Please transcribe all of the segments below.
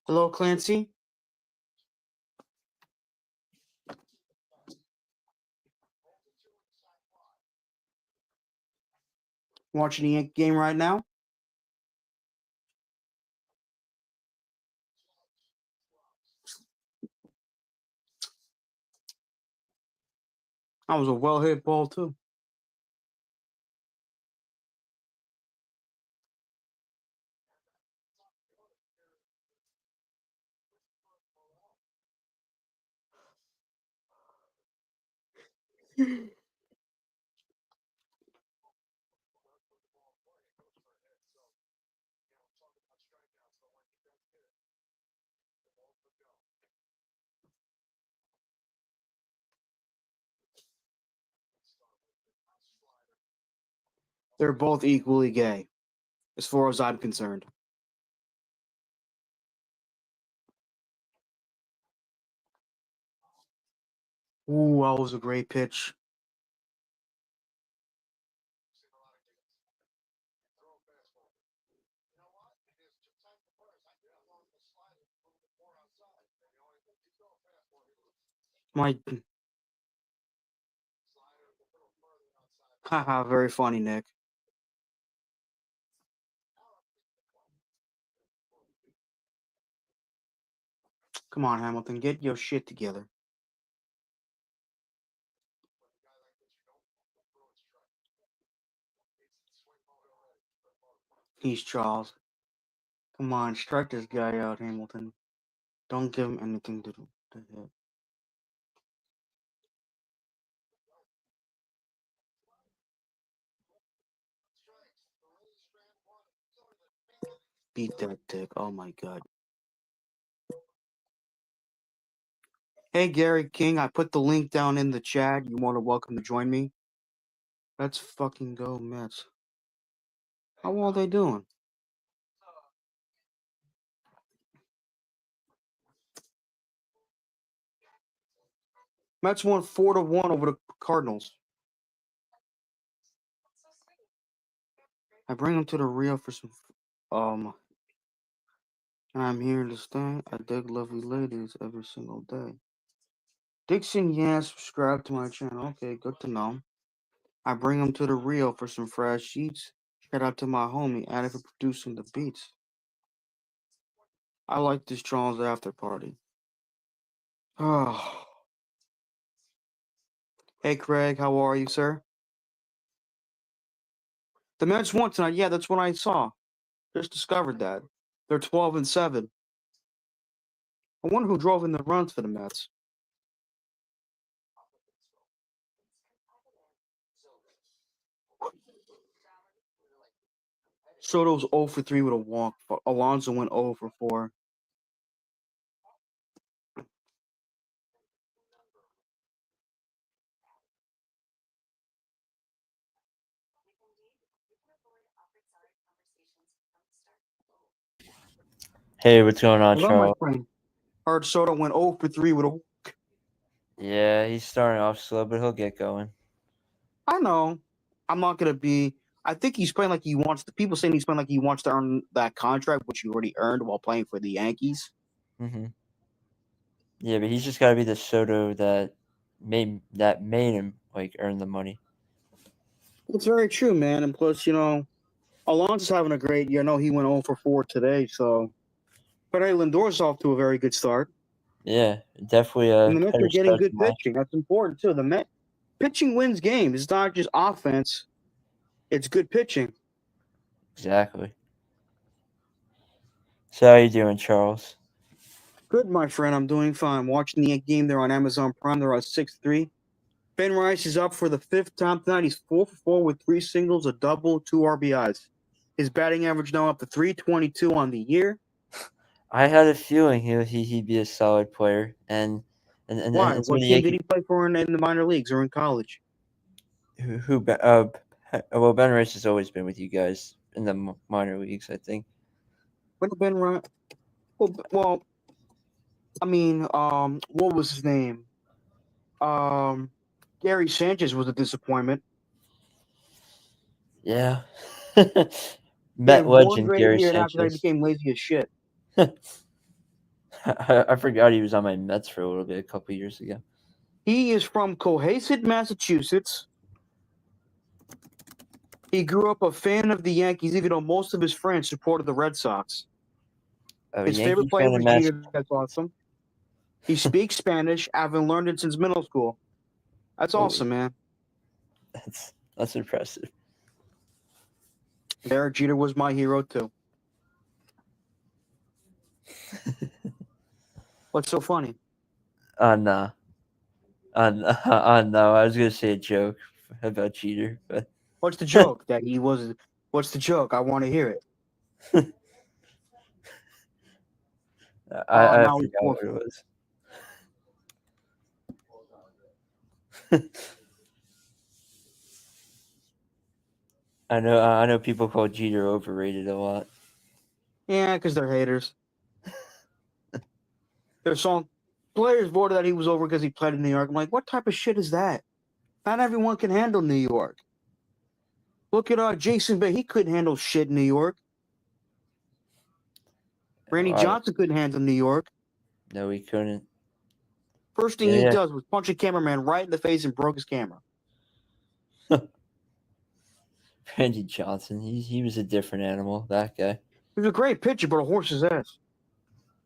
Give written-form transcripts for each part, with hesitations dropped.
Hello, Clancy. Watching the Yankee game right now? That was a well-hit ball, too. They're both equally gay, as far as I'm concerned. Ooh, that was a great pitch. Haha, very funny, Nick. Come on, Hamilton, get your shit together. He's Charles. Come on, strike this guy out, Hamilton. Don't give him anything to hit. Beat that dick. Oh my god. Hey, Gary King, I put the link down in the chat. You more than welcome to join me. Let's fucking go, Mets. How well are they doing? Mets won 4-1 over the Cardinals. I bring them to the Rio for some. I'm here to stay. I dig lovely ladies every single day. Dixon, yeah, subscribe to my channel. Okay, good to know. I bring them to the Rio for some fresh sheets. Shout out to my homie, Addy, for producing the beats. I like this Charles after party. Oh. Hey, Craig, how are you, sir? The Mets won tonight. Yeah, that's what I saw. Just discovered that. They're 12-7. I wonder who drove in the runs for the Mets. Soto was 0 for 3 with a walk. Alonso went 0 for 4. Hey, what's going on, Hello, Charles? my friend. Heard Soto went 0 for 3 with a walk. Yeah, he's starting off slow, but he'll get going. I know. I'm not gonna be. I think he's playing like he wants. The people saying he's playing like he wants to earn that contract, which he already earned while playing for the Yankees. Hmm. Yeah, but he's just got to be the Soto that made him like earn the money. It's very true, man. And plus, Alonso's having a great year. I know he went 0 for 4 today, so. But hey, Lindor's off to a very good start, Yeah, definitely and a the Mets better are getting start good than last pitching. year. That's important too. The Met pitching wins games. It's not just offense; it's good pitching. Exactly. So how you doing, Charles? Good, my friend. I'm doing fine. Watching the game there on Amazon Prime. They're on 6-3. Ben Rice is up for the fifth time tonight. He's 4 for 4 with 3 singles, a double, 2 RBIs. His batting average now up to 322 on the year. I had a feeling he'd be a solid player, Why? and some of What the team did Yankees he play for in the minor leagues or in college? who well, Ben Rice has always been with you guys in the minor leagues, I think. When Ben Rice? Well, I mean, what was his name? Um, Gary Sanchez was a disappointment. Yeah. He had Met one legend great Gary year, and after that, he Sanchez. became lazy as shit. I forgot he was on my Mets for a little bit a couple years ago. He is from Cohasset, Massachusetts. He grew up a fan of the Yankees, even though most of his friends supported the Red Sox. Oh, a His favorite Yankee player fan in was Mass. Jeter. That's awesome. He speaks Spanish, having learned it since middle school. That's Holy, awesome, man. that's impressive. Derek Jeter was my hero too. What's so funny? No, no. I was gonna say a joke about Jeter, but What's the joke? That he was. What's the joke? I want to hear it. I Now he's forgot four. what it was. I know people call Jeter overrated a lot. Yeah, because they're haters. Their song players voted that he was over because he played in New York. I'm like, what type of shit is that? Not everyone can handle New York. Look at Jason Bay. He couldn't handle shit in New York. Randy Wow, Johnson couldn't handle New York. no, he couldn't. First thing he Yeah, does was punch a cameraman right in the face and broke his camera. yeah. Randy Johnson, he was a different animal. That guy. He was a great pitcher, but a horse's ass.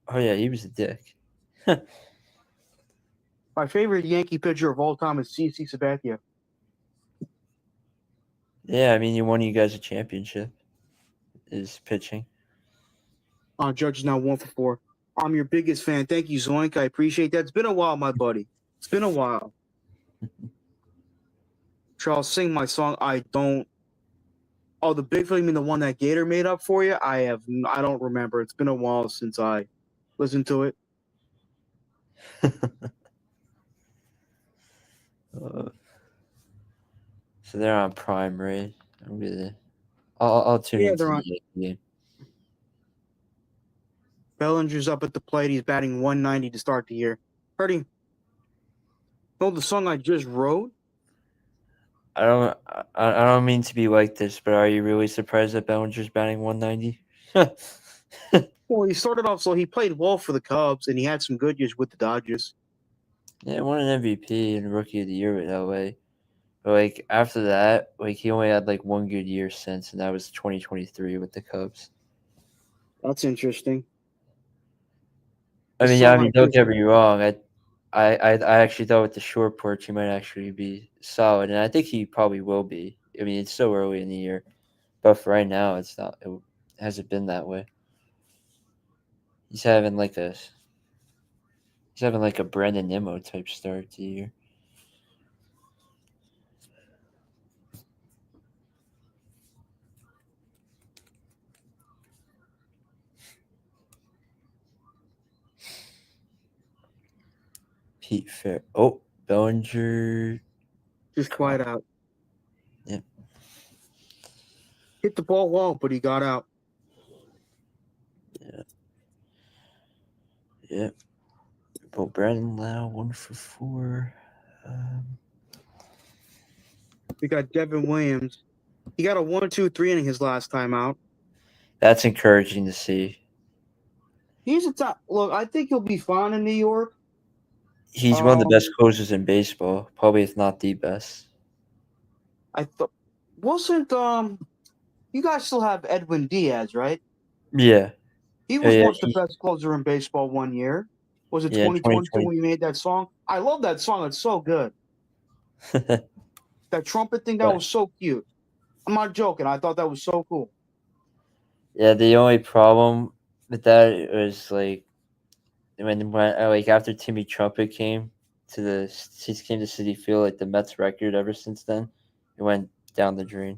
Oh yeah, he was a dick. My favorite Yankee pitcher of all time is CC Sabathia. Yeah, I mean, you won you guys a championship. Is pitching. Judge is now 1 for 4. I'm your biggest fan. Thank you, Zoink. I appreciate that. It's been a while, my buddy. It's been a while. Charles, sing my song. I don't. Oh, the big film, you mean the one that Gator made up for you? I don't remember. It's been a while since I listened to it. Uh, so they're on Prime, right? I'll tune Yeah, into they're the on. Yankee game. Bellinger's up at the plate. He's batting 190 to start the year. Heard him. Know the song I just wrote? I don't mean to be like this, but are you really surprised that Bellinger's batting 190? Well, he started off so he played well for the Cubs, and he had some good years with the Dodgers. Yeah, won an MVP and Rookie of the Year with LA. But like after that, like he only had like one good year since, and that was 2023 with the Cubs. That's interesting. I The mean, yeah, I song mean, I don't just get me wrong. I actually thought with the short porch he might actually be solid, and I think he probably will be. I mean, it's so early in the year, but for right now, it's not. It hasn't been that way. He's having like a he's having like a Brandon Nimmo type start to the year. Pete Fair. Oh, Bellinger. quiet Caught. out. Yeah, Hit the ball well, but he got out. yeah, yeah. Well, Brandon Lau 1 for 4. We got Devin Williams. He got a 1-2-3 inning his last time out. That's encouraging to see. He's a top. Look, I think he'll be fine in New York. He's one of the best closers in baseball, probably if not the best. I thought wasn't you guys still have Edwin Diaz, right? Yeah. He was Yeah, once the best closer in baseball one year. Was it yeah, 2022 2020. when he made that song? I love that song. It's so good. That trumpet thing, that was so cute. I'm not joking. I thought that was so cool. Yeah, the only problem with that was like when like after Timmy Trumpet came to City Field, like the Mets record ever since then, it went down the drain.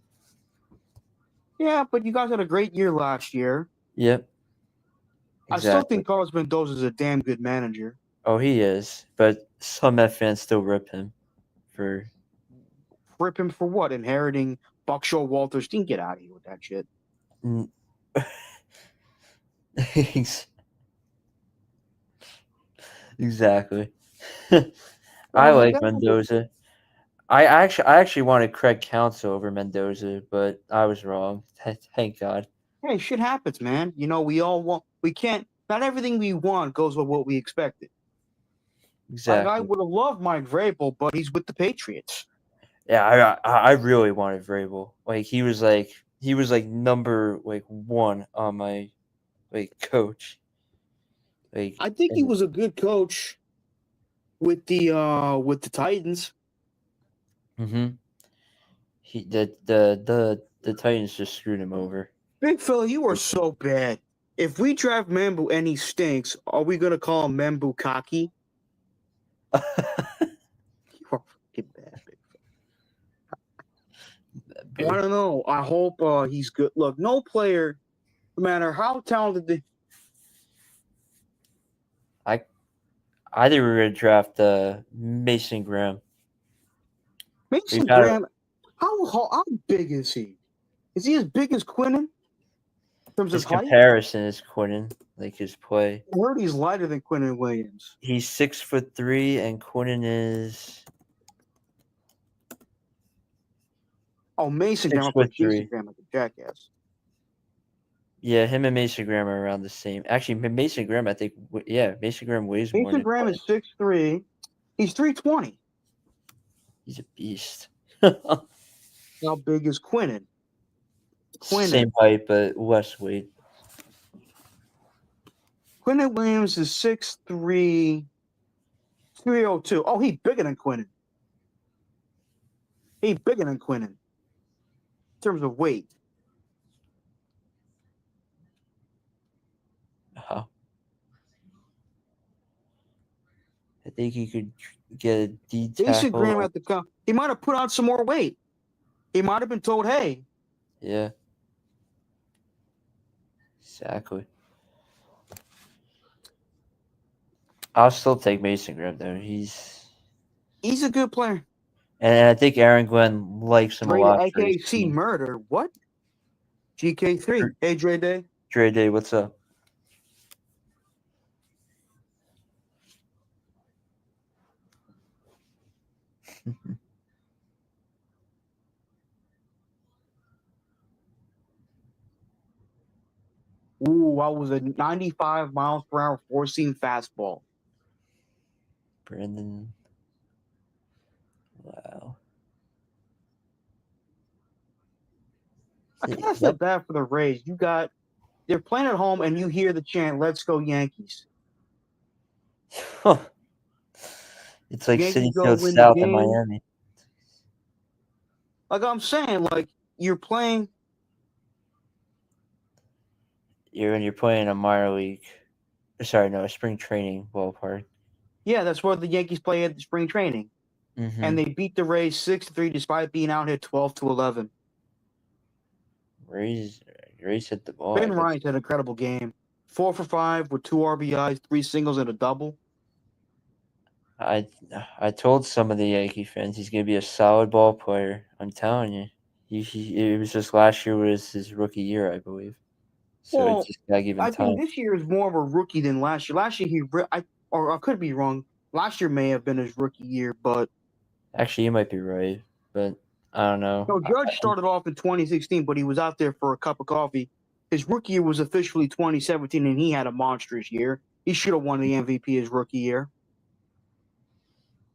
Yeah, but you guys had a great year last year. Yep. I still Exactly. think Carlos Mendoza is a damn good manager. Oh, he is, but some Met fans still rip him for. Rip him for what? Inheriting Buckshaw Walters? Get out of here with that shit. Exactly. I Well, like Mendoza. I actually wanted Craig Counsell over Mendoza, but I was wrong. Thank God. hey, shit happens, man. You know, we all want. We can't. Not everything we want goes with what we expected. Like I Exactly. would have loved Mike Vrabel, but he's with the Patriots. Yeah, I really wanted Vrabel. Like he was like number like 1 on my like coach. Like I think he was a good coach with the Titans. Mm-hmm. The Titans just screwed him over. Big fella, you are so bad. If we draft Mambu and he stinks, are we gonna call him Mambu cocky? You are fucking bad, big fella. I don't know. I hope he's good. Look, no player, no matter how talented they. I think we were gonna draft Mason Graham. Mason Graham, how big is he? Is he as big as Quinnen? In terms His of height? comparison is Quinnen, like his play. I heard he's lighter than Quinnen Williams. He's 6'3", and Quinnen is. Oh, Mason Graham. I put Jason Graham like a jackass. Yeah, him and Mason Graham are around the same. Actually, Mason Graham, I think. Yeah, Mason Graham weighs more. Mason Graham is 6'3". He's 320. He's a beast. How big is Quinnen? Same height, but less weight. Quinnen Williams is 6'3", 302. Oh, he's bigger than Quinnen. He's bigger than Quinnen in terms of weight. I think he could get a D tackle. Mason Graham at the come. He might have put on some more weight. He might have been told, "Hey." Yeah. Exactly. I'll still take Mason Graham though. He's a good player. And I think Aaron Glenn likes him a lot. AKC murder. What? GK3. Hey, Dre Day. Dre Day, what's up? Ooh, I was a 95 miles per hour four-seam fastball. Brandon. Wow. I kind of feel bad for the Rays. They're playing at home, and you hear the chant, "Let's go Yankees." It's like City Field South in Miami. Like I'm saying, like you're playing. You're playing a minor league. Sorry, no, a spring training ballpark. Yeah, that's where the Yankees play at the spring training, and they beat the Rays 6-3 despite being out hit 12-11. Rays hit the ball. Ben Rice had an incredible game. 4 for 5 with 2 RBIs, 3 singles, and a double. I told some of the Yankee fans he's gonna be a solid ball player. I'm telling you, it was just last year was his rookie year, I believe. So it's just gotta give him time. I think this year is more of a rookie than last year. Last year or I could be wrong. Last year may have been his rookie year, but Actually, you might be right, but I don't know. no, Judge started off in 2016, but he was out there for a cup of coffee. His rookie year was officially 2017, and he had a monstrous year. He should have won the MVP his rookie year.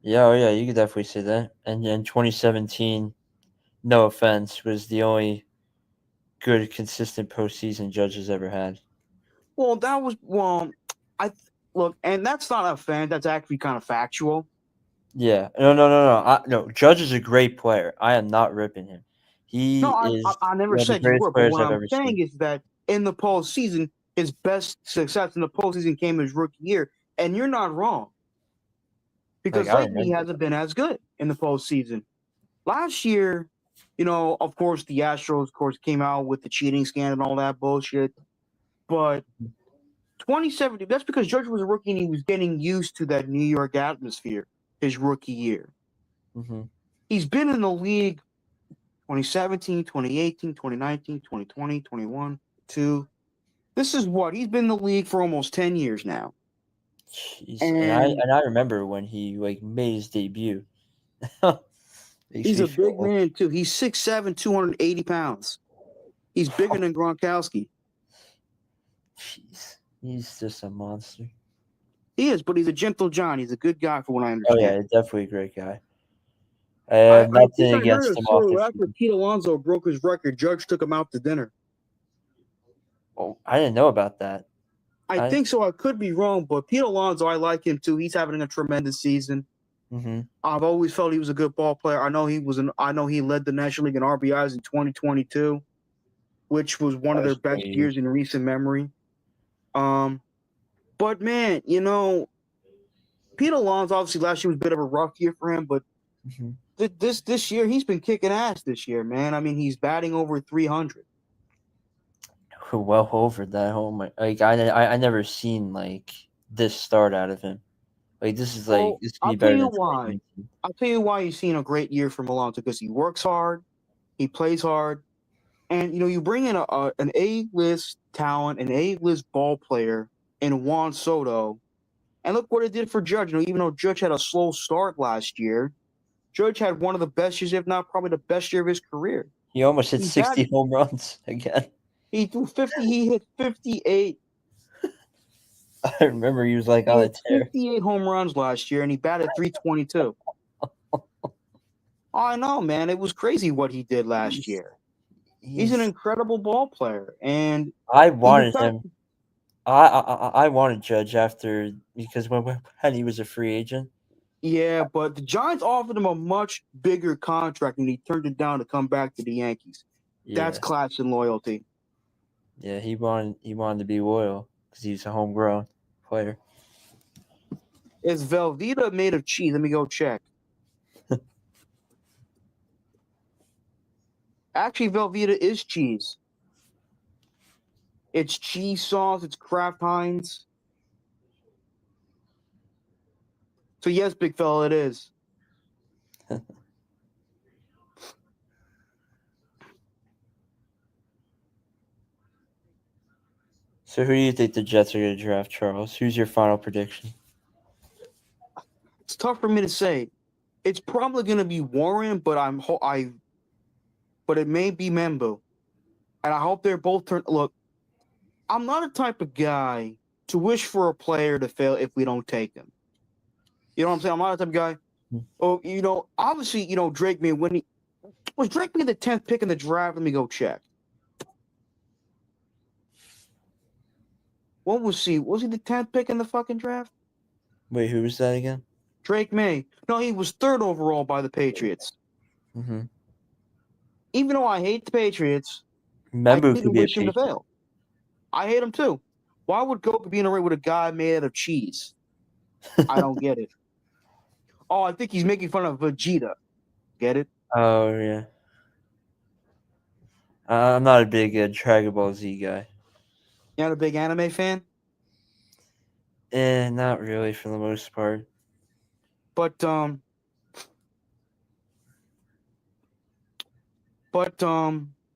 Yeah, oh yeah, you could definitely say that. And in 2017, no offense, was the only good, consistent postseason Judge has ever had. Well, that was I look, and that's not a fan. That's actually kind of factual. Yeah, no. Judge is a great player. I am not ripping him. He No, is I never one of the said you greatest were, but players what I've I'm ever saying seen. is that in the postseason, his best success in the postseason came his rookie year, and you're not wrong Like because I lately he remember. hasn't been as good in the postseason. Last year, of course, the Astros, of course, came out with the cheating scandal and all that bullshit. But 2017, that's because Judge was a rookie and he was getting used to that New York atmosphere his rookie year. Mm-hmm. He's been in the league 2017, 2018, 2019, 2020, 21, 2. This is what he's been in the league for almost 10 years now. Jeez, and I And and I remember when he like made his debut. Makes he's me a feel big old. man, too. He's 6'7, 280 pounds. He's bigger than Gronkowski. Jeez, he's just a monster. He is, but he's a gentle John. He's a good guy, for what I Oh yeah, understand. definitely a great guy. I have I think nothing I heard against a him off the story after field. Pete Alonso broke his record. Judge took him out to dinner. Oh, I didn't know about that. I I think so. I could be wrong, but Pete Alonso, I like him too. He's having a tremendous season. mm-hmm. I've always felt he was a good ball player. I know he led the National League in RBIs in 2022, which was one That of their was best crazy. years in recent memory. Um, but man, Pete Alonso obviously last year was a bit of a rough year for him, but Mm-hmm. this year he's been kicking ass this year, man. I mean, he's batting over 300. Well over that whole I never seen like this start out of him. Like Well, this could I'll be tell better you than why. 2019. I'll tell you why he's seen a great year from Alonso because he works hard, he plays hard, and you bring in an A-list talent, an A-list ball player in Juan Soto, and look what it did for Judge. Even though Judge had a slow start last year, Judge had one of the best years, if not probably the best year of his career. He almost hit He 60 batted, home runs again. he threw 50, he hit 58. I remember he was like He on a hit tear. 58 home runs last year, and he batted 322. I know, man. It was crazy what he did last He's year. He's an he's. incredible ball player, and I the wanted fact, him. I wanted Judge after because when he was a free agent. yeah, but the Giants offered him a much bigger contract, and he turned it down to come back to the Yankees. That's Yeah, class and loyalty. yeah. He wanted to be loyal because he's a homegrown player. Is Velveeta made of cheese? Let me go check. Actually, Velveeta is cheese. It's cheese sauce. It's Kraft Heinz. So yes, big fella, it is. So who do you think the Jets are going to draft, Charles? Who's your final prediction? It's tough for me to say. It's probably going to be Warren, but but it may be Membo, and I hope they're both turn. Look, I'm not a type of guy to wish for a player to fail if we don't take him. You know what I'm saying? I'm not a type of guy. Oh, obviously, Drake me when he was Drake me the 10th pick in the draft. Let me go check. What was he? Was he the 10th pick in the fucking draft? Wait, who was that again? Drake May. No, he was third overall by the Patriots. Mm-hmm. Even though I hate the Patriots, I Membu could didn't be a wish him to Patriot. fail. I hate him too. Why would Goku be in a ring with a guy made out of cheese? I don't get it. Oh, I think he's making fun of Vegeta. Get it? Oh yeah. I'm not a big Dragon Ball Z guy. You're not a big anime fan? Not really for the most part. But but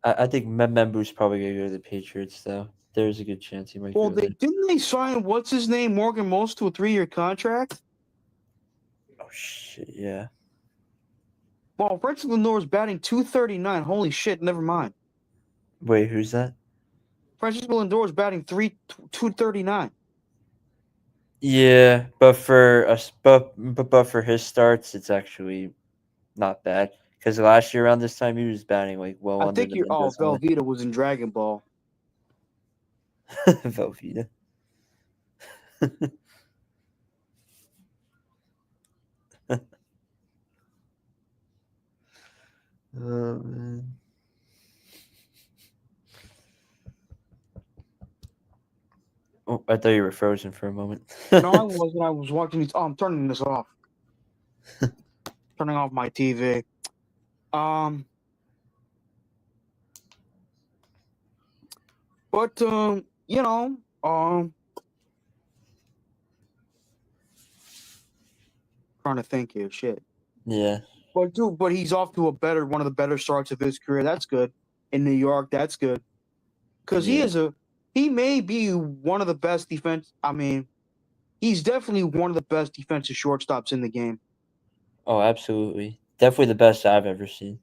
I think Membu's probably gonna go to the Patriots though. there's a good chance he might Well, go there. didn't they sign what's his name, Morgan Most, to a 3-year contract? Oh shit, yeah. Well, Francis Lindor's batting 239. Holy shit! Never mind. Wait, who's that? Francisco Lindor's batting 239. Yeah, but for us, but for his starts, it's actually not bad. Because last year around this time, he was batting like well I under think the you're. Oh, Mendoza line. Velveeta was in Dragon Ball. Velveeta. Oh man. Oh, I thought you were frozen for a moment. No, I wasn't. I was watching these. Oh, I'm turning this off. Turning off my TV. Um, but you know, trying to think here. Shit. Yeah, But he's off to one of the better starts of his career. That's good. In New York, that's good. Because yeah. he may be one of the best defense. I mean, he's definitely one of the best defensive shortstops in the game. Oh, absolutely. Definitely the best I've ever seen.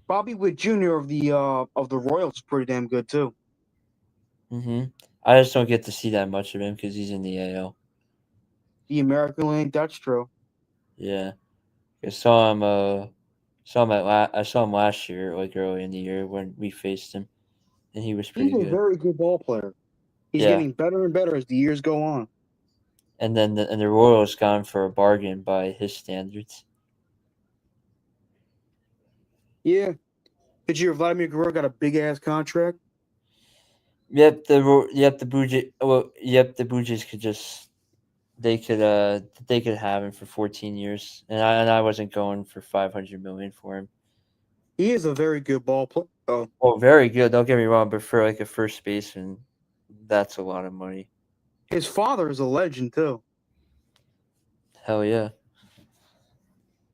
Bobby Witt Jr. Of the Royals is pretty damn good too. I just don't get to see that much of him because he's in the AL. The American League, that's true. Yeah, I saw him last year, like early in the year when we faced him, and he was He's pretty a good. very good ball player. He's Yeah, getting better and better as the years go on. and then the Royals got him for a bargain by his standards. Yeah. Did you hear Vladimir Guerrero got a big ass contract? Yep, the Blue Jays. Well, yep, the Blue Jays they could have him for 14 years, and I wasn't going for 500 million for him. He is a very good ball player. Oh, Oh, very good. Don't get me wrong, but for like a first baseman, that's a lot of money. his father is a legend too. Hell yeah.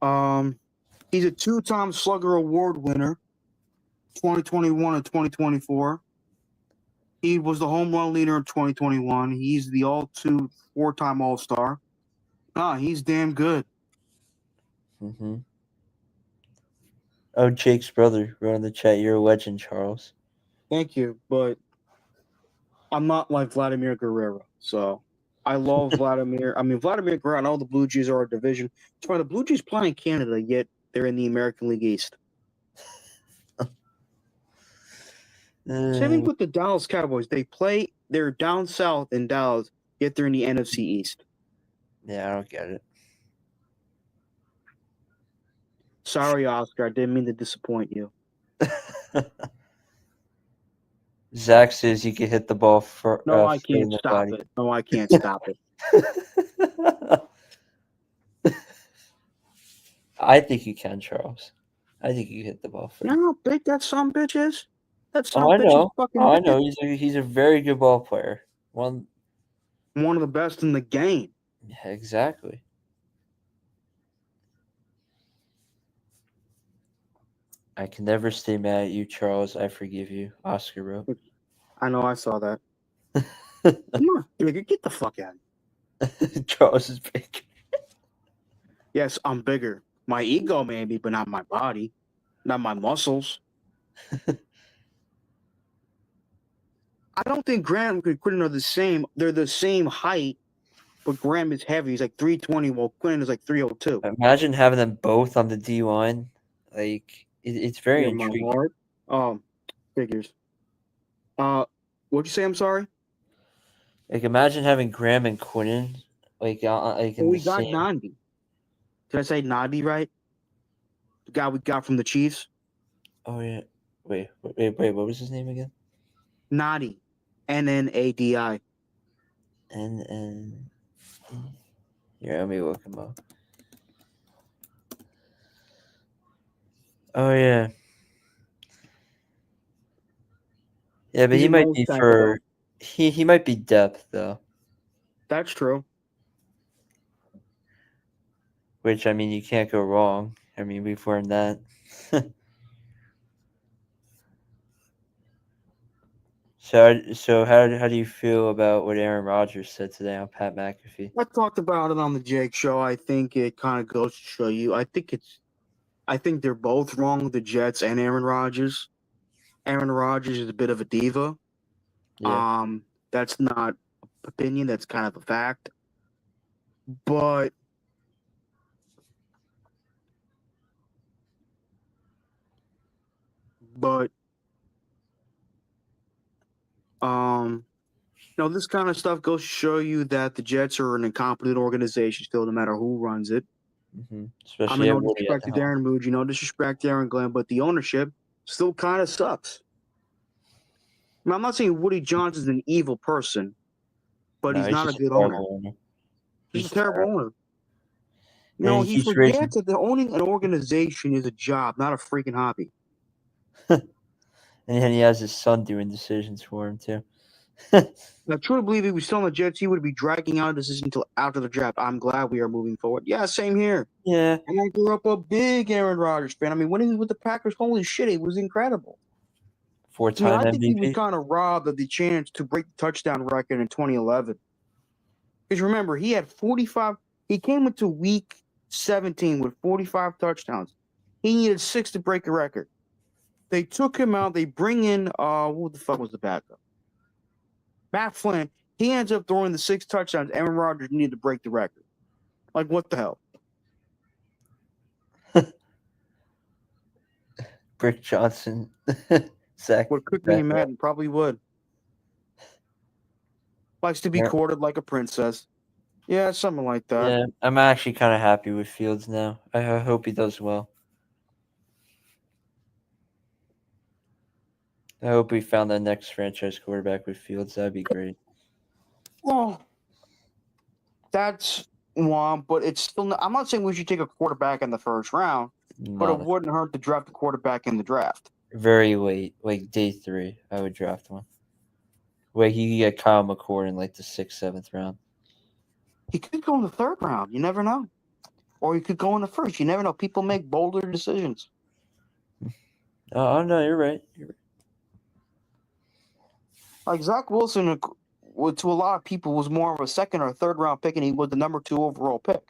Um, he's a two-time Slugger Award winner, 2021 and 2024. He was the home run leader in 2021. He's the all-two four-time All-Star. He's damn good. Mm-hmm. Oh, Jake's brother wrote in the chat, "You're a legend, Charles." Thank you, but I'm not like Vladimir Guerrero. So I love Vladimir. I mean, Vladimir Guerrero, I know the Blue Jays are a division. It's why the Blue Jays play in Canada, yet they're in the American League East. Same thing with the Dallas Cowboys. They're down south in Dallas, yet they're in the NFC East. Yeah, I don't get it. Sorry, Oscar. I didn't mean to disappoint you. Zach says you can hit the ball for No, I further can't than stop body. it. No, I can't stop it. I think you can, Charles. I think you can hit the ball You know further. how big that son bitch is? That Oh, son I bitch is know. fucking Oh, I big. know. He's a very good ball player. One, One of the best in the game. yeah, exactly. I can never stay mad at you, Charles. I forgive you. Oscar wrote. I know, I saw that. Come on, nigga, get the fuck out. Charles is big. Yes, I'm bigger. My ego maybe, but not my body, not my muscles. I don't think Graham and Quinn are the same. They're the same height, but Graham is heavy. He's like 320, while Quinn is like 302. Imagine having them both on the D line. Like it's very Near my intriguing. heart. Figures. What'd you say? I'm sorry. Like imagine having Graham and Quinnen like Oh, in the we got same. Nandi. Did I say Nandi right? The guy we got from the Chiefs. Oh yeah. Wait. What was his name again? Nadi. Nnadi. And here, let me look him up. Oh yeah. Yeah, but He's he a might nose be tackle though. he might be depth though. That's true. Which I mean you can't go wrong. I mean we've learned that. So how do you feel about what Aaron Rodgers said today on Pat McAfee? I talked about it on the Jake Show. I think it kind of goes to show you. I think they're both wrong, the Jets and Aaron Rodgers. Aaron Rodgers is a bit of a diva. Yeah. That's not opinion. That's kind of a fact. But but this kind of stuff goes to show you that the Jets are an incompetent organization still, no matter who runs it. Mm-hmm. I Especially mean, at no Woody at disrespect the to helm. Darren Moody, no disrespect to Aaron Glenn, but the ownership still kind of sucks. I mean, I'm not saying Woody Johnson's an evil person, but No, he's he's not a just a good owner. terrible owner. He's a He's terrible terrible. owner. And he He keeps raising. forgets that owning an organization is a job, not a freaking hobby. And then he has his son doing decisions for him too. I truly believe if he was still on the Jets, he would be dragging out a decision until after the draft. I'm glad we are moving forward. Yeah, same here. Yeah. And I grew up a big Aaron Rodgers fan. I mean, when he was with the Packers, holy shit, it was incredible. I mean, Four-time I think he was MVP. kind of robbed of the chance to break the touchdown record in 2011. Because remember, he had 45. He came into week 17 with 45 touchdowns. He needed 6 to break the record. They took him out. They bring in, who the fuck was the backup? Matt Flynn. He ends up throwing the 6 touchdowns. Aaron Rodgers needed to break the record. Like, what the hell? Brick Johnson. Zach. Would cook me in Madden? Probably would. Likes to be Yeah. courted like a princess. Yeah, something like that. Yeah, I'm actually kind of happy with Fields now. I hope he does well. I hope we found that next franchise quarterback with Fields. That'd be great. Well, that's one, but it's still not, I'm not saying we should take a quarterback in the first round, but it Not wouldn't hurt to draft a quarterback in the draft. very late, like day 3. I would draft one. Wait, he could get Kyle McCord in like the 6th, 7th round. He could go in the 3rd round. You never know. Or he could go in the 1st. You never know. People make bolder decisions. Oh no, you're right. You're right. Like Zach Wilson, to a lot of people, was more of a 2nd or 3rd round pick, and he was the number 2 overall pick.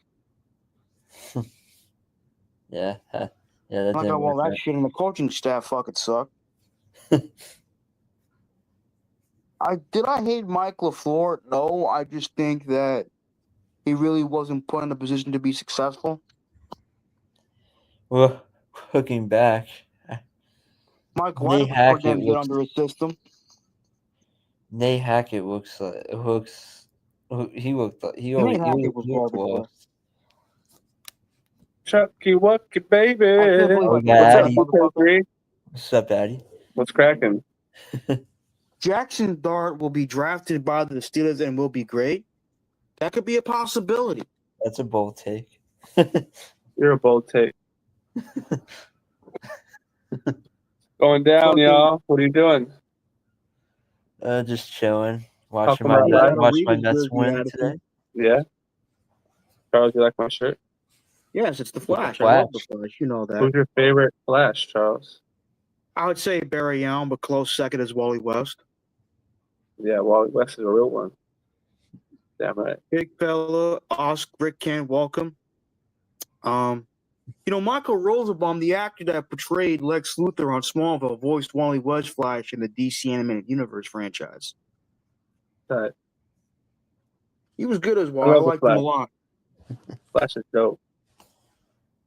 Yeah, yeah, that I didn't go, well, work that out. shit and the coaching staff fucking suck. Did I hate Mike LaFleur? No, I just think that he really wasn't put in a position to be successful. Well, looking back, Mike, why Nate did we Hackett get looks. under his system? Nate Hackett looks like he looked like he Nate always Hackett was he looked garbage, bro. lost. Chucky Wucky, baby. I can't believe Oh, I forgot yeah, that Addy. motherfucker. What's up, Addy? What's cracking? Jackson Dart will be drafted by the Steelers and will be great. That could be a possibility. That's a bold take. You're a bold take. Going down, Fucking- y'all. What are you doing? Just chilling, Talking watching my about life. watch my Reed is Mets jersey win attitude. today. Yeah. Charles, you like my shirt? Yes, it's the Flash. Flash. I love the Flash. You know that. Who's your favorite Flash, Charles? I would say Barry Allen, but close second is Wally West. Yeah, Wally West is a real one. Damn right. Big fella, Rick Kent, welcome. Michael Rosenbaum, the actor that portrayed Lex Luthor on Smallville, voiced Wally West Flash in the DC Animated Universe franchise. Right. He was good as well. I I love the liked him a Flash. lot. Flash is dope.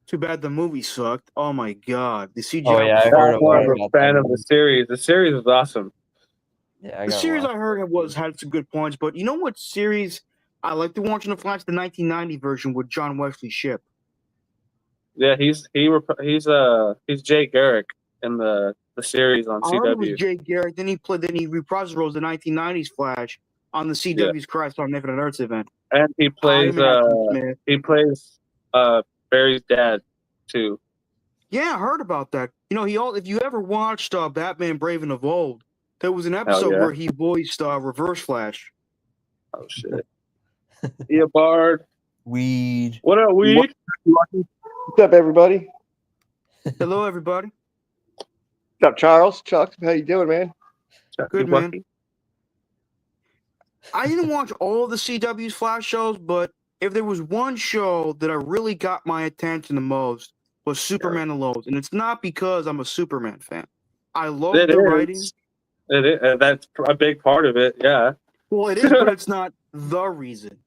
Too bad the movie sucked. Oh my god, the CGI. Oh, yeah, I was heard I'm a more lot of a about fan that of the movie. series. The series was awesome. Yeah, I The got series a lot. I heard had some good points, but you know what series I like to watch in the Flash? The 1990 version with John Wesley Shipp. Yeah, he's Jay Garrick in the series on I heard it was CW. Jay Garrett. Then he reprised the role as the 1990s Flash on the CW's Christ on Infinite Earths event. And he plays Him and Action Smith. Barry's dad too. Yeah, I heard about that. If you ever watched Batman Brave and the Bold, there was an episode yeah. where he voiced Reverse Flash. Oh shit. Yeah, Bard. Weed. What up, weed? What's up, everybody? Hello, everybody. What's up, Charles? Chuck, how you doing, man? Good, man. I didn't watch all the CW's Flash shows, but if there was one show that I really got my attention the most was Superman and Lois, and it's not because I'm a Superman fan. I love It the is. writing. It is. That's a big part of it. Yeah. Well, it is, but it's not the reason.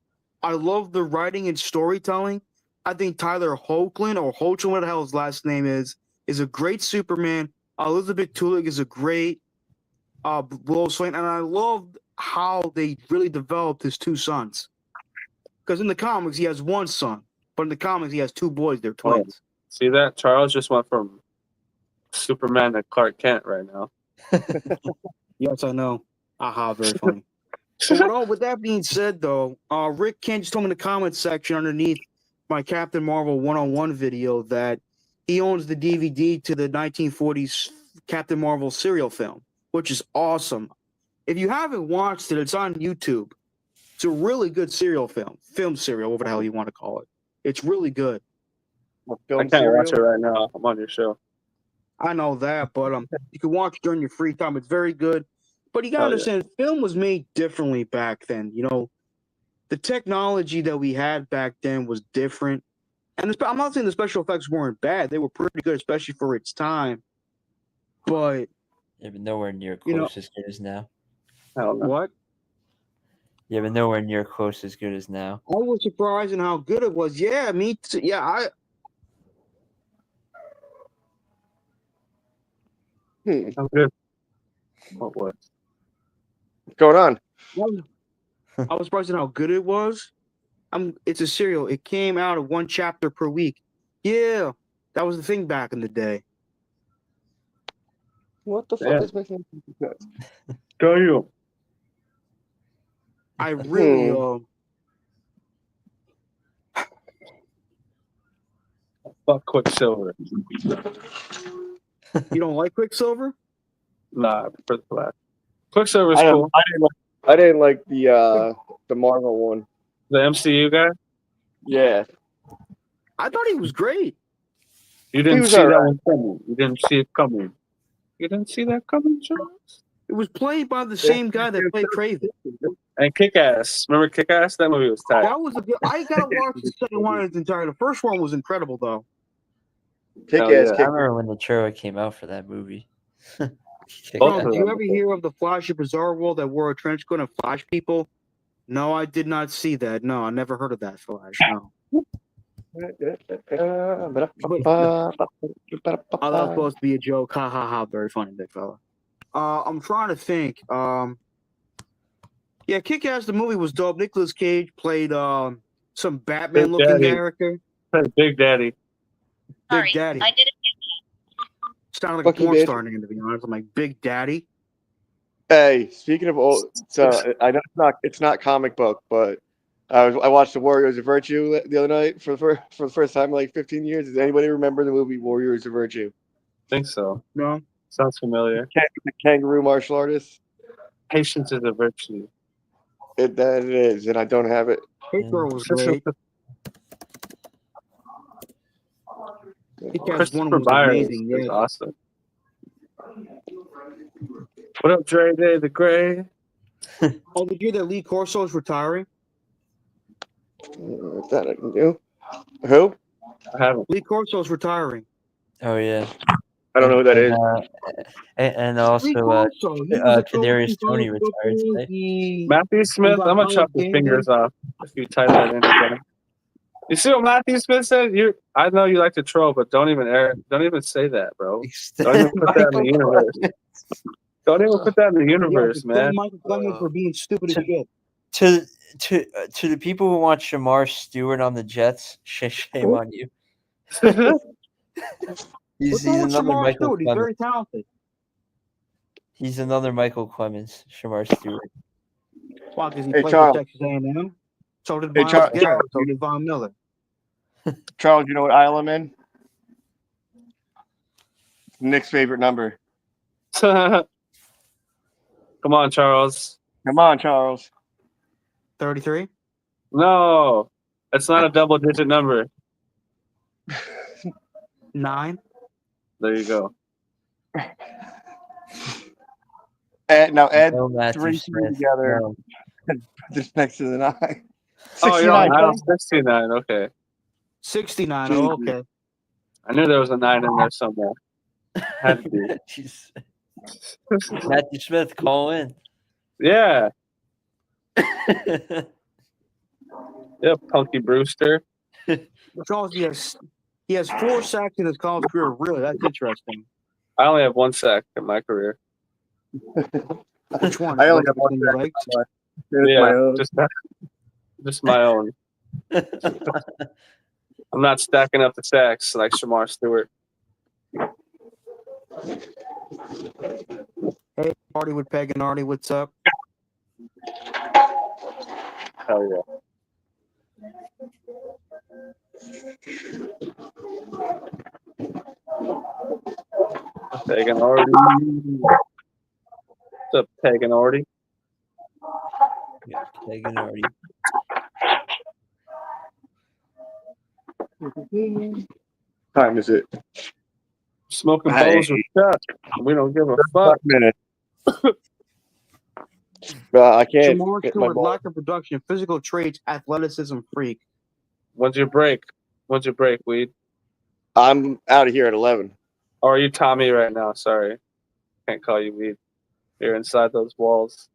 I love the writing and storytelling. I think Tyler Hoechlin or Hoechlin, what the hell his last name is a great Superman. Elizabeth Tulik is a great Lois Lane, and I loved how they really developed his two sons. Because in the comics he has one son, but in the comics he has two boys. They're twins. See that? Charles just went from Superman to Clark Kent right now. Yes, I know. Aha, very funny. But with that being said, though, Rick Kent just told me in the comments section underneath my Captain Marvel 101 video that he owns the DVD to the 1940s Captain Marvel serial film, which is awesome. If you haven't watched it, it's on YouTube. It's a really good serial film serial, whatever the hell you want to call it. It's really good. I can't watch it right now. I'm on your show. I know that, but you can watch it during your free time. It's very good. But you gotta understand, film was made differently back then. You know, the technology that we had back then was different. And I'm not saying the special effects weren't bad; they were pretty good, especially for its time. But Yeah, but nowhere near close as good as now. What? Yeah, but nowhere near close as good as now. I was surprised in how good it was. Yeah, me too. Yeah, I'm good. What was? What's going on? I was surprised at how good it was. It's a serial. It came out of one chapter per week. Yeah, that was the thing back in the day. What the fuck is making sense? Go you. I really Fuck Quicksilver. You don't like Quicksilver? Nah, I prefer the Flash. Quicksilver's cool. I didn't like the Marvel one. The MCU guy? Yeah. I thought he was great. You didn't see that one coming. You didn't see it coming. You didn't see that coming, Charles? It was played by the same guy that played Craven. And Kick-Ass. Remember Kick-Ass? That movie was tight. That was a good. I gotta watch the second one in its entirety. The first one was incredible, though. Kick-Ass. I remember when the trailer came out for that movie. Bro, did you ever hear of the Flash of Bizarre World that wore a trench coat and Flash people? No, I did not see that. No, I never heard of that Flash. No. Oh, that was supposed to be a joke. Ha ha ha! Very funny, big fella. I'm trying to think. Yeah, Kick-Ass the movie was dope. Nicolas Cage played some Batman-looking character. Big Daddy. Big Daddy. I didn't Sounded like a porn star name, to be honest. I'm like Big Daddy. Hey, speaking of old, so I know it's not comic book, but I watched the Warriors of Virtue the other night for the first time in like 15 years. Does anybody remember the movie Warriors of Virtue? I think so. No. Sounds familiar. The kangaroo martial artist. Patience is a virtue. That it is, and I don't have it. Hey, girl was great. Christopher Byers is awesome. What up, Dre Day the Gray? Oh, did you hear that Lee Corso is retiring? That I can do. Who? I haven't. Lee Corso is retiring. Oh yeah. I don't know who that is. And also, Kadarius Toney retired today. Matthew Smith, I'm gonna chop your fingers off if you type that in again. You see what Matthew Smith said? I know you like to troll, but don't even say that, bro. Don't even put that in the universe. Don't even put that in the universe, man. Michael Clemens for being stupid as shit. To the people who want Shamar Stewart on the Jets, shame on you. He's another Michael Clemens. He's very talented. He's another Michael Clemens, Shamar Stewart. Wow, because he played for Texas A&M. So did Miles Garrett. So did Von Miller. Charles, you know what aisle I'm in? Nick's favorite number. Come on, Charles. Come on, Charles. 33? No, it's not a double-digit number. 9? There you go. Now add no 3 together. Just next to the 9. Oh, you're on 69. aisle 69. Okay. 69. Oh, okay. I knew there was a 9 in there somewhere. Had to be. Jeez. Matthew Smith, call in. Yeah. Yeah, Punky Brewster. Charles, he has 4 sacks in his college career. Really, that's interesting. I only have 1 sack in my career. Which one? I only have One one you sack. liked? Yeah, my own. just my own. I'm not stacking up the sacks like Shamar Stewart. Hey, Party with Peg and Artie, what's up? Hell yeah. Peg and Artie. What's up, Peg and Artie? Yeah, Peg and Artie. Time is it? Smoking Hey. bowls with Chuck. We don't give a fuck. Minute. I can't. Shamar get my Stewart, ball. lack of production, physical traits, athleticism freak. When's your break? Weed? I'm out of here at 11. Or are you Tommy right now? Sorry. Can't call you Weed. You're inside those walls.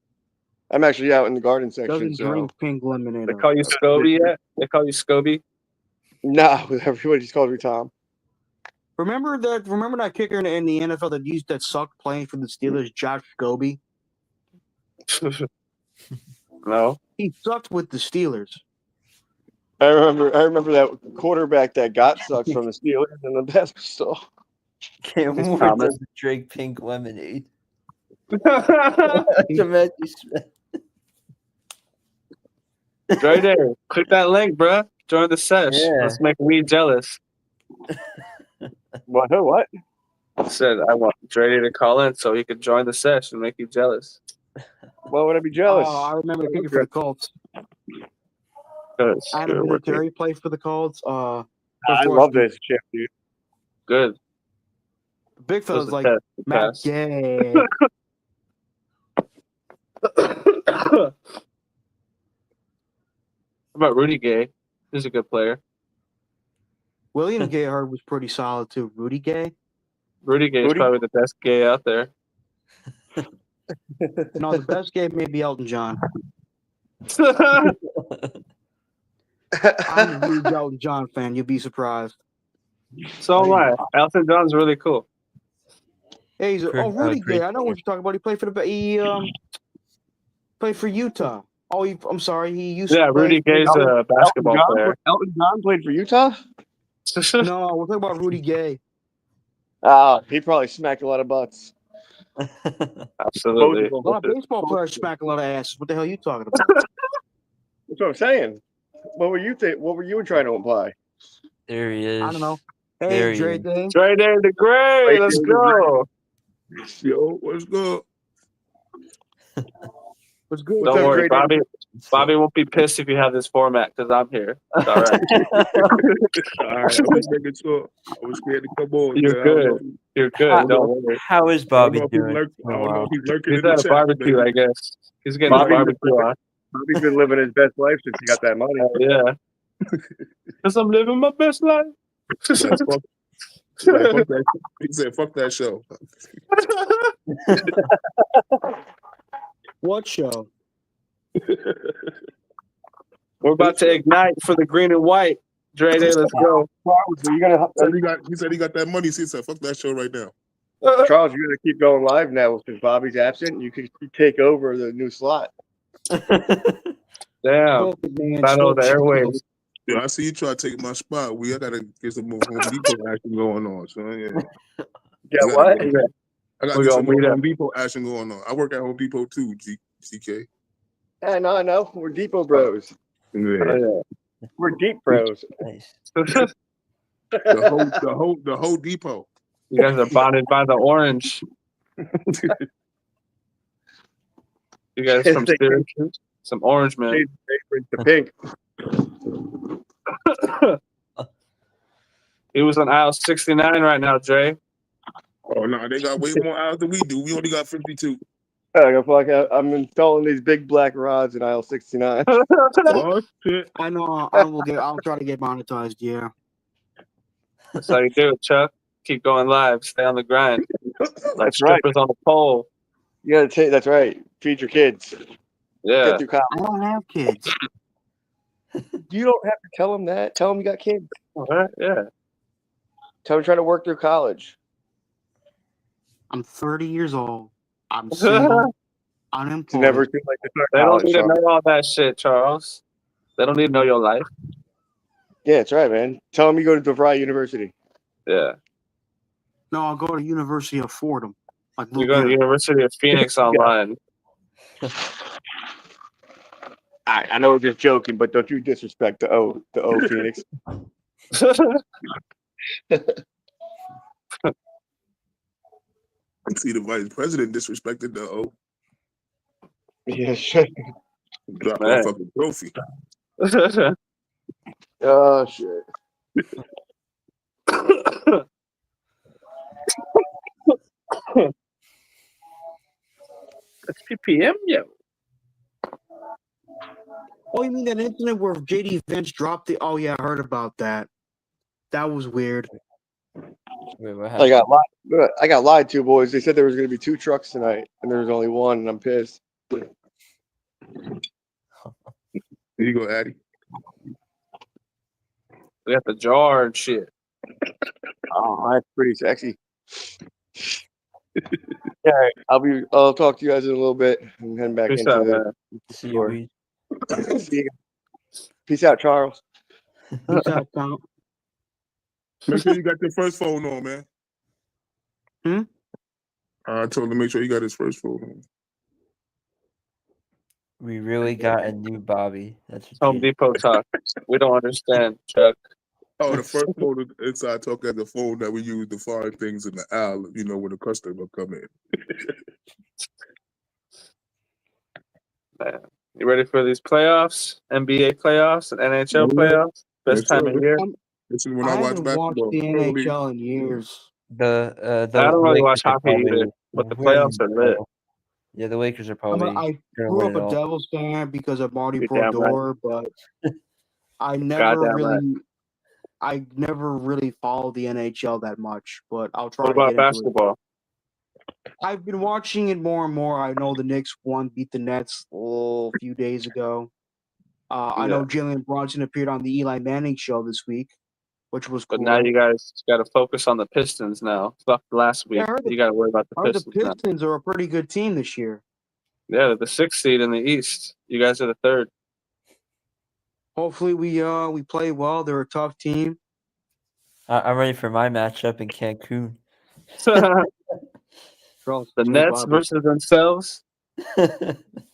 I'm actually out in the garden section. Doesn't So drink pink lemonade. They call you Scoby yet? They call you Scoby? no, everybody just calls me Tom. Remember that kicker in the NFL that sucked playing for the Steelers, Josh Scobie? No. He sucked with the Steelers. I remember that quarterback that got sucked from the Steelers in the basketball. Can't It's wait Thomas. to drink pink lemonade. To Matthew Smith. Right there. Click that link, bruh. Join the sesh. Yeah. Let's make Weed jealous. What? What? I said I want Dre to call in so he could join the sesh and make you jealous. Why would I be jealous? Oh, I remember kicking for the Colts. Good. Adam Vinatieri played for the Colts. I love this chip, dude. Good. Big fella's like Test. Matt Pass. Gay. How about Rudy Gay? He's a good player. William Gay I heard was pretty solid too. Rudy Gay? Rudy Gay is probably the best gay out there. No, the best Gay may be Elton John. I'm a huge Elton John fan. You'd be surprised. So am I. Elton John's really cool. Hey, Rudy great Gay. I know what you're talking about. He played for played for Utah. Oh, I'm sorry. He used to play Rudy Gay's a basketball player. Elton John played for Utah? No, we're talking about Rudy Gay. He probably smacked a lot of butts. Absolutely. A lot of baseball players smack a lot of asses. What the hell are you talking about? That's what I'm saying. What were you trying to imply? There he is. I don't know. There Hey, he Dre is. Day. Dre Day the Gray. Let's go. Yo, what's good? What's good? Don't up, worry, Dre Day? Bobby won't be pissed if you have this format because I'm here. It's all right. All right, I was making sure. I was scared to come on. You're man. I don't good. know- You're good. Don't worry. How is I don't Bobby know if he's doing? I don't know if he's lurking He's in the at a chat, barbecue, man. I guess. He's getting a Bobby's barbecue on. Bobby's been living his best life since he got that money. Yeah. Because I'm living my best life. He's like, fuck that. He said, "Fuck that show." What show? We're about to ignite for the green and white. Dre Day, let's go. He said he got that money. So he said, "Fuck that show right now." Charles, you're gonna keep going live now since Bobby's absent. You could take over the new slot. Damn. Battle of the airwaves. Yeah, I see you try to take my spot. I gotta get some more Home Depot action going on. So yeah, Yeah, what? I gotta We get gonna some more meet up. Home Depot action going on. I work at Home Depot too, CK. Yeah, no, I know. We're Depot bros. Yeah. Oh, We're deep bros. Nice. yeah. The whole depot. You guys are bonded by the orange. You guys from Syracuse? Some orange man. Shades the pink. He was on aisle 69 right now, Dre. Oh no, they got way more hours than we do. We only got 52. I'm installing these big black rods in aisle 69. Oh shit! I know. I'll try to get monetized. Yeah. That's how you do it, Chuck. Keep going live. Stay on the grind. Like That's right. strippers on the pole. You gotta take. That's right. Feed your kids. Yeah. Get through college. I don't have kids. You don't have to tell them that. Tell them you got kids. All right. Yeah. Tell them trying to work through college. I'm 30 years old. I'm They single, It's unemployed. never too late to start don't college. need to Charles. know all that shit, Charles. They don't need to know your life. Yeah, that's right, man. Tell them you go to DeVry University. Yeah. No, I'll go to University of Fordham. Like You Lou go to the Gehrig. University of Phoenix online. I know we're just joking, but don't you disrespect the O Phoenix. See the vice president disrespected the O. Yeah, shit. Dropped Man. my fucking trophy. Oh shit. It's PPM, yo. Oh, you mean that incident where JD Vance dropped the? Oh yeah, I heard about that. That was weird. Wait, what I happened? got lied to, boys. They said there was going to be 2 trucks tonight, and there was only one, and I'm pissed. Here you go, Addy. We got the jar and shit. Oh, that's pretty sexy. All right, I'll talk to you guys in a little bit. I'm heading back Peace into out, the man. See Sure. you. See you guys. Peace out, Charles. Peace out, Tom. Make sure you got your first phone on, man. Hmm? I told him to make sure he got his first phone on. We really got a new Bobby. That's what Home Depot talk. We don't understand, Chuck. Oh, the first phone inside talk as the phone that we use to find things in the aisle, you know, when the customer come in. Man. You ready for these playoffs? NBA playoffs and NHL Yeah. playoffs? Best Yes, time sir. of year. This is when I I watch haven't watched basketball. the NHL in years. The I don't really Lakers watch are hockey probably either, but the winning playoffs are lit. all. Yeah, the Lakers are I probably gonna grew win up it a all. Devils fan because of Marty You're damn Brodeur, but I Goddamn never really followed the NHL that much. But I'll try What to about get into basketball? it. I've been watching it more and more. I know the Knicks beat the Nets a few days ago. I know Jalen Brunson appeared on the Eli Manning show this week, which was cool. But now you guys got to focus on the Pistons now. Fuck last week. Yeah, I heard You got to worry about the the Pistons now. Pistons are a pretty good team this year. Yeah, they're the 6th seed in the East. You guys are the 3rd. Hopefully we play well. They're a tough team. I'm ready for my matchup in Cancun. The Nets versus themselves.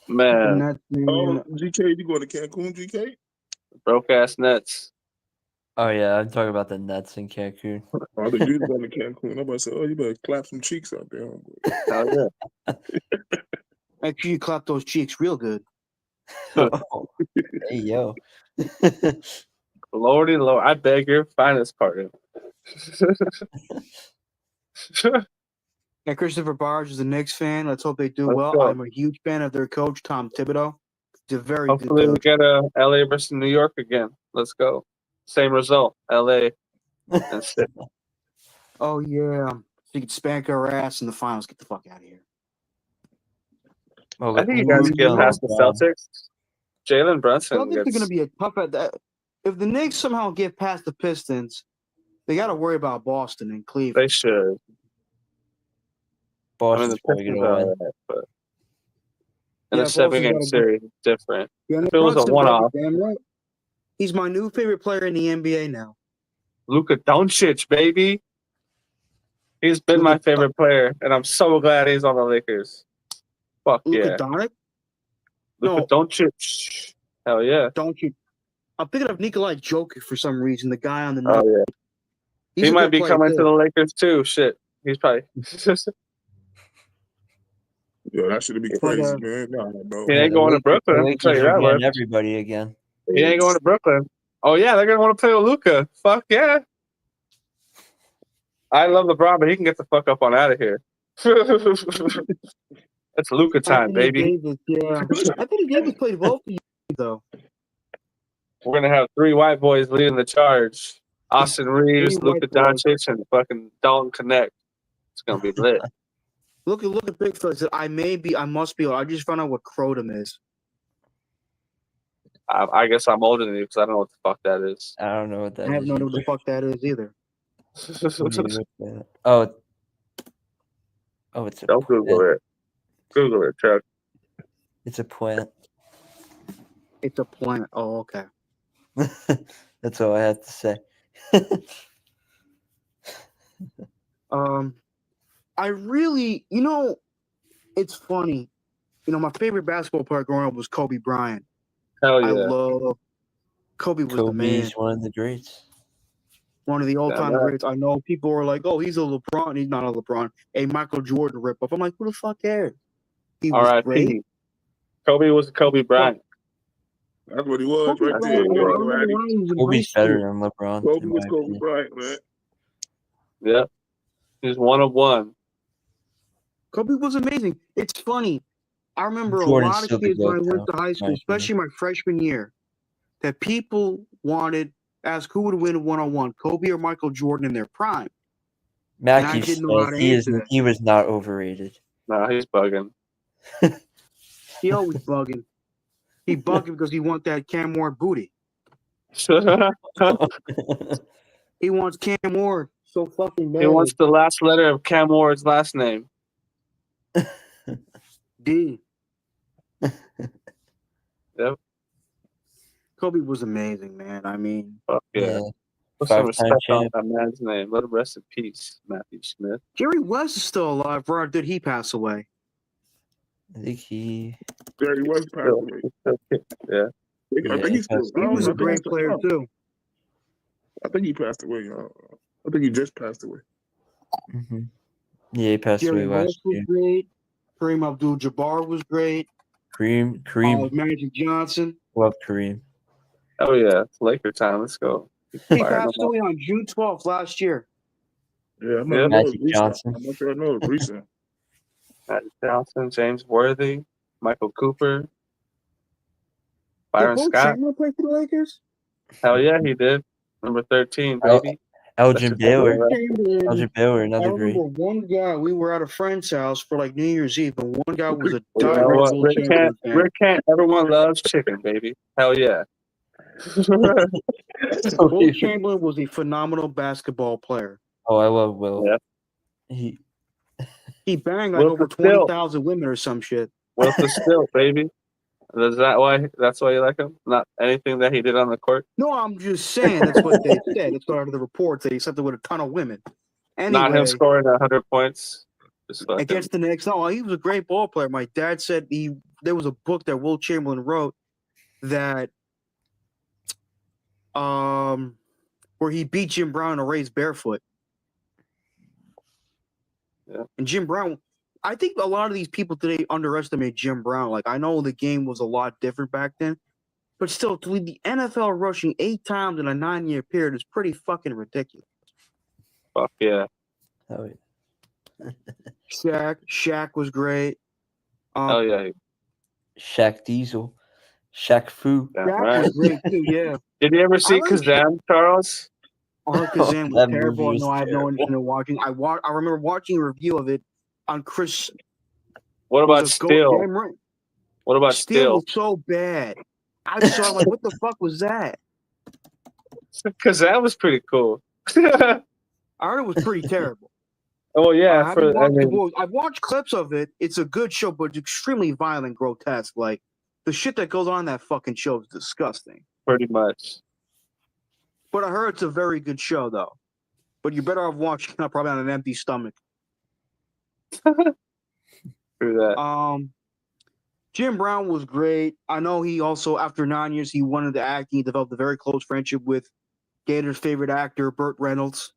Man, Nets, Oh, GK, you going to Cancun, GK? broke ass Nets. Oh yeah, I'm talking about the Nets in Cancun. Oh, I thought you was going to Cancun. I'm about to say, oh, you better clap some cheeks out there, homeboy. Hell yeah. Make sure you clap those cheeks real good. Oh, hey yo. Lordy Lord, I beg your finest pardon. And Christopher Barge is a Knicks fan. Let's hope they do Let's well. go. I'm a huge fan of their coach, Tom Thibodeau. He's a very Hopefully good we coach. get a LA versus New York again. Let's go. Same result. LA and 6. Oh, yeah. So you can spank our ass in the finals. Get the fuck out of here. Well, I think you guys who's get feeling past the LeBron? Celtics. Jalen Brunson Celtics are going to gets. be a tough at that. If the Knicks somehow get past the Pistons, they got to worry about Boston and Cleveland. They should. Boston's the probably Pistons gonna are win. alright, but in Yeah, a 7-game Boston's series, it's different. Yeah, If it was a Brunson, one-off, damn right. He's my new favorite player in the NBA now. Luka Doncic, baby. He's been my favorite player, and I'm so glad he's on the Lakers. Fuck Luka yeah. Doncic? Luka No. Doncic. Hell yeah. Doncic. I'm thinking of Nikolai Jokic for some reason, the guy on the Oh, yeah. He's He a might good be player, coming too. to the Lakers, too. Shit. He's probably... Yo, that should be crazy, man. No, no. He ain't going to Brooklyn. The I'll tell Lakers you are that getting much. everybody again. He ain't going to Brooklyn. Oh, yeah, they're going to want to play with Luka. Fuck yeah. I love LeBron, but he can get the fuck up on out of here. It's Luka time, Anthony baby. Davis, yeah. Anthony Davis played both of you, though. We're gonna have 3 white boys leading the charge. Austin Reeves, 3 white Luka boys. Doncic, and fucking Dalton Connect. It's gonna be lit. Look at Big Phil. Said, I must be. I just found out what Crotum is. I guess I'm older than you because I don't know what the fuck that is. I don't know what that is. I have no idea what the fuck that is either. Oh, it's a Don't Google it. Google it, Chuck. It's a plant. It's a plant. Oh, okay. That's all I have to say. I really, it's funny. My favorite basketball player growing up was Kobe Bryant. Hell yeah. I love Kobe. Was the man. Kobe's one of the greats. One of the all-time greats. I know people are like, "Oh, he's a LeBron." He's not a LeBron. A Michael Jordan ripoff. I'm like, who the fuck cares? He was great. Kobe was Kobe Bryant. That's what he was, Kobe right Bryant, there. I remember when he was in high Kobe's better school. than LeBron. Kobe was Kobe Bryant, man. Yeah. He's one of one. Kobe was amazing. It's funny. I remember Jordan's a lot still of the kids when I GOAT, went to high school, especially my freshman year, that people wanted ask who would win one-on-one, Kobe or Michael Jordan in their prime. Matthew didn't know how to answer that. he was not overrated. No, he's bugging. He always bugging. He bugging because he want that Cam Ward booty. He wants Cam Ward so fucking bad. He wants the last letter of Cam Ward's last name. D. Yep. Kobe was amazing, man. I mean, fuck yeah. Put some respect on that man's name. Let him rest in peace, Matthew Smith. Jerry West is still alive. Or did he pass away? I think Jerry West passed away. Yeah. I think he's still. He was a great player too. I think he passed away. I think he just passed away. Mm-hmm. Yeah, he passed Jerry away last West was year. great. Kareem Abdul-Jabbar was great. Kareem. Magic Johnson. Love Kareem. Oh yeah, it's Laker time. Let's go. He passed away on June 12th last year. Yeah, I'm not Magic Johnson. I'm not sure I know it's recent. Magic Johnson, James Worthy, Michael Cooper, Byron Did Will Scott. Chamberlain play for the Lakers? Hell yeah, he did. Number 13, baby. Elgin Baylor. Chamberlain. Elgin Baylor, I another great. remember one guy. We were at a friend's house for like New Year's Eve, and one guy was a You know diehard what? Will Chamberlain fan. Rick Kent, everyone loves chicken, baby. Hell yeah. Will Chamberlain was a phenomenal basketball player. Oh, I love Will. Yeah. He banged like over 20,000 women or some shit. Will the still, baby. That's why you like him? Not anything that he did on the court? No, I'm just saying that's what they said. It's part of the reports. They slept with a ton of women. Anyway, Not him scoring 100 points. Against the Knicks. No, he was a great ball player. My dad said there was a book that Will Chamberlain wrote that where he beat Jim Brown in a race barefoot. Yeah. And Jim Brown, I think a lot of these people today underestimate Jim Brown. Like, I know the game was a lot different back then, but still, to lead the NFL rushing 8 times in a 9-year period is pretty fucking ridiculous. Fuck yeah. Oh, yeah. Shaq was great. Oh yeah. Shaq Diesel. Shaq Fu. Shaq was great too, yeah. Did you ever see Kazam, Charles? Kazam was terrible. No, I have no interest in watching. I remember watching a review of it on Chris. What about Still? What about Still? Was so bad. I saw like, what the fuck was that? Kazam was pretty cool. I heard it was pretty terrible. Oh yeah, I've watched clips of it. It's a good show, but it's extremely violent, grotesque. Like the shit that goes on in that fucking show is disgusting. Pretty much. But I heard it's a very good show, though. But you better off watching it probably on an empty stomach. Through that. Jim Brown was great. I know he also, after 9 years, he wanted to act. He developed a very close friendship with Gator's favorite actor, Burt Reynolds.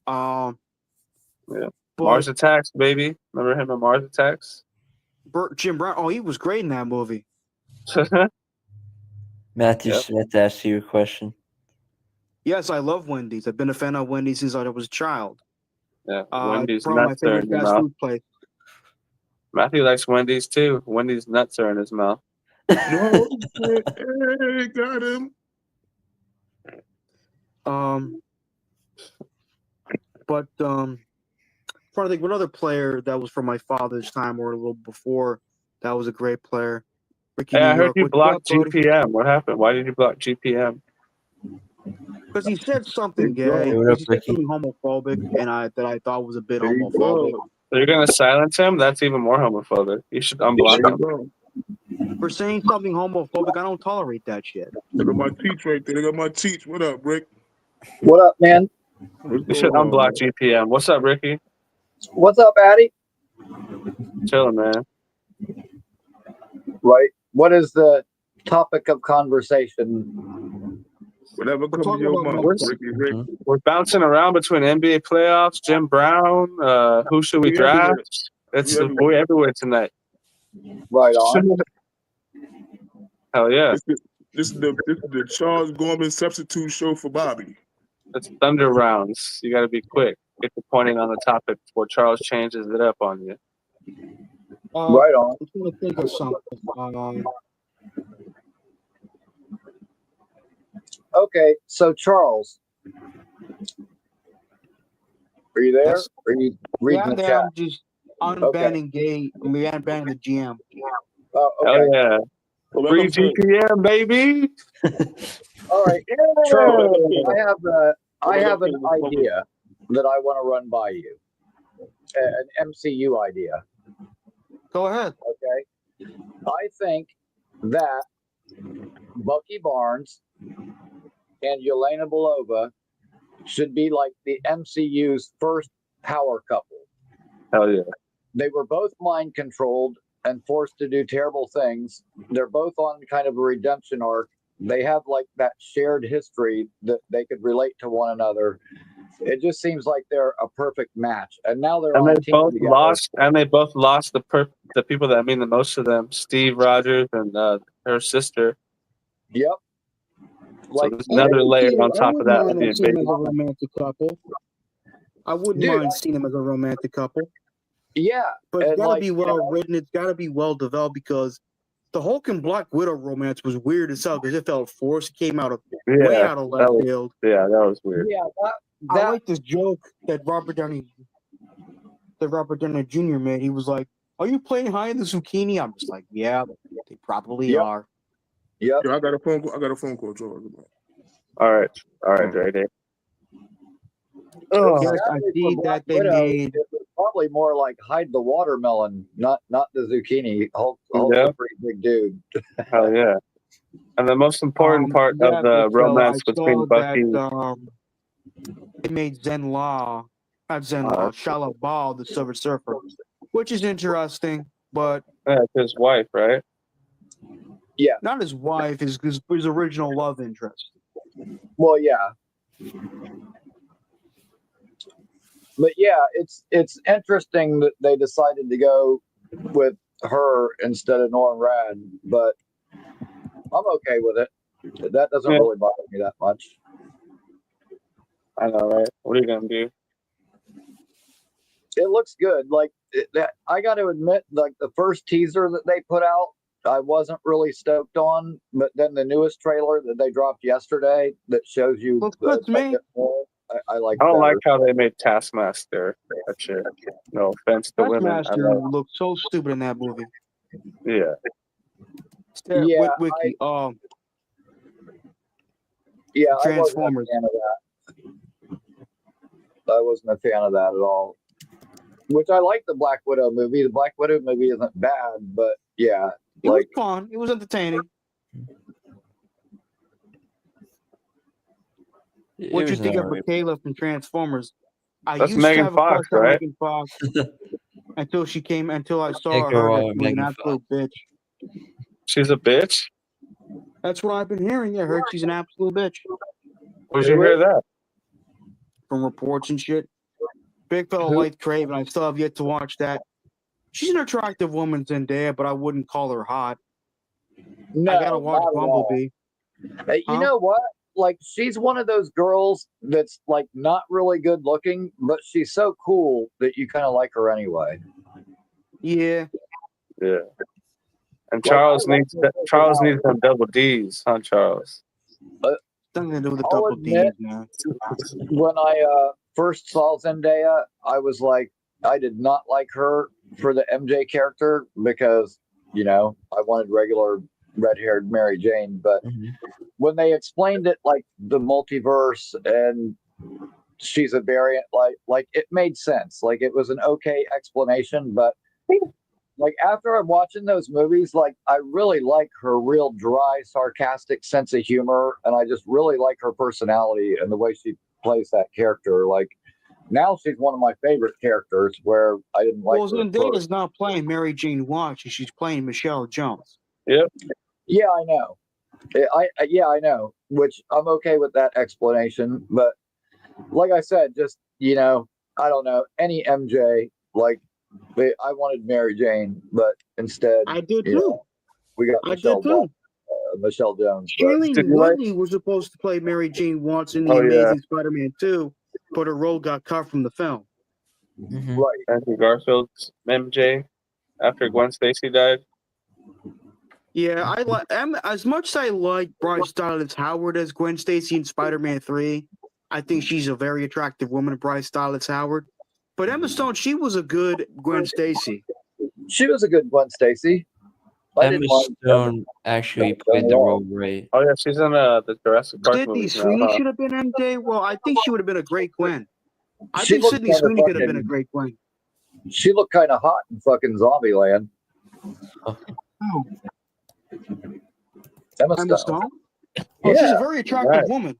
Yeah. Mars Attacks, baby. Remember him in Mars Attacks? Jim Brown. Oh, he was great in that movie. Matthew Smith asked you a question. Yes, I love Wendy's. I've been a fan of Wendy's since I was a child. Yeah, Wendy's probably my favorite fast food place. Matthew likes Wendy's too. Wendy's nuts are in his mouth. No, hey, got him. But trying to think of another player that was from my father's time or a little before. That was a great player. Ricky Hey, New I heard York. you What's blocked up, buddy? GPM. What happened? Why did you block GPM? Because he said something Big dog. gay. Hey, what up, He said Ricky? something homophobic, and that I thought was a bit Big homophobic. dog. So you're gonna silence him? That's even more homophobic. You should There unblock you him. go. For saying something homophobic, I don't tolerate that shit. Look at my teach right there. They got my teach. What up, Rick? What up, man? What's You should going on, unblock man? GPM. What's up, Ricky? What's up, Addy? Chilling, man. Right. What is the topic of conversation? Whatever comes to talking your about mind, What's- Ricky Rick. We're bouncing around between NBA playoffs, Jim Brown, who should we We draft? everywhere. It's We everywhere. we're everywhere tonight. Right on. Hell yeah. This is the Charles Gorman substitute show for Bobby. It's thunder rounds. You gotta be quick. Get the pointing on the topic before Charles changes it up on you. Right on. I'm trying to think of something. Okay, so Charles, are you there? Yes. Are you reading the there, chat? I'm just unbanning gay. I mean, unbanning the GM. Oh, Hell okay. yeah. Well, Free let them first. GPM, baby. All right, Yeah. Charles, I have an idea that I want to run by you. An MCU idea. Go ahead. Okay. I think that Bucky Barnes and Yelena Belova should be like the MCU's first power couple. Hell yeah. They were both mind controlled and forced to do terrible things. They're both on kind of a redemption arc. They have like that shared history that they could relate to one another. It just seems like they're a perfect match. And now they're And on they a team both together. lost the people that mean the most to them, Steve Rogers and her sister. Yep. So there's another layer on top of that of being seeing them big. as a romantic couple. I wouldn't Dude, mind seeing them as a romantic couple. Yeah. But it's And got to like, be well written. It's got to be well developed because the Hulk and Black Widow romance was weird as hell because it felt forced. It came out of way out of left field. Yeah, that was weird. yeah, I like this joke that Robert Downey Jr. made. He was like, "Are you playing high in the zucchini?" I'm just like, "Yeah, they probably Yep. are." Yep. Yo, I got a phone call, George. All right, Dre. Oh, Yes, I sadly see for that Black they Widow, made. it was probably more like hide the watermelon, not the zucchini. Hulk's Yeah. a pretty big dude. Hell yeah. And the most important part of the romance between Bucky. They made Shala Bal the Silver Surfer, which is interesting, but It's his wife, right? not his wife, his original love interest. Well, yeah. But yeah, it's interesting that they decided to go with her instead of Norman Rad, but I'm okay with it. That doesn't really bother me that much. I know, right? What are you gonna do? It looks good. Like I got to admit, like the first teaser that they put out, I wasn't really stoked on. But then the newest trailer that they dropped yesterday that shows you Looks good to me. I like. I don't better. like how they made Taskmaster that shit. No offense to women. Taskmaster looked so stupid in that movie. Yeah. Yeah, Wiki. Yeah, Transformers. I wasn't a fan of that at all. Which I like the Black Widow movie. The Black Widow movie isn't bad, but yeah, It was fun. It was entertaining. What you think of Michaela from Transformers? I That's used Megan to have Fox, a crush on right? Megan Fox until I saw Can't go her. wrong She with was an Megan absolute bitch. She's a bitch? That's what I've been hearing. I heard she's an absolute bitch Where'd you hear that? from reports and shit. Big fella liked Craven. I still have yet to watch that. She's an attractive woman, Zendaya, but I wouldn't call her hot. No, I gotta watch not at all. Bumblebee. Hey, you know what? Like, she's one of those girls that's like not really good looking, but she's so cool that you kind of like her anyway. Yeah, Yeah. And Charles needs them double D's, huh, Charles? Something to do with the I'll double admit, D's, man. when I first saw Zendaya, I was like, I did not like her for the MJ character because, you know, I wanted regular red-haired Mary Jane. But when they explained it like the multiverse and she's a variant, like it made sense. Like it was an okay explanation, but like after I'm watching those movies, like I really like her real dry, sarcastic sense of humor, and I just really like her personality and the way she plays that character. Like now she's one of my favorite characters where I didn't like her. Zendaya's not playing Mary Jane Watts, she's playing Michelle Jones. Yep. Yeah, I know. I know, which I'm okay with that explanation. But like I said, just, you know, I don't know, any MJ, like I wanted Mary Jane, but instead I did you too. know, we got Michelle Jones. Shailene Woodley was supposed to play Mary Jane Watts in the Amazing Spider-Man 2, but her role got cut from the film. Right. Andrew Garfield's MJ after Gwen Stacy died. Yeah, I like as much as I like Bryce Dallas Howard as Gwen Stacy in Spider-Man 3. I think she's a very attractive woman, Bryce Dallas Howard. But Emma Stone, she was a good Gwen Stacy. She was a good Gwen Stacy. Emma Stone actually played the role right. Oh yeah, she's in the Jurassic Park Sydney movies Sweeney now. should have been MJ. Well, I think she would have been a great Gwen. I think Sydney Sweeney could have been a great Gwen. She looked kind of hot in fucking Zombieland. Oh. Emma Stone? Oh, she's a very attractive woman.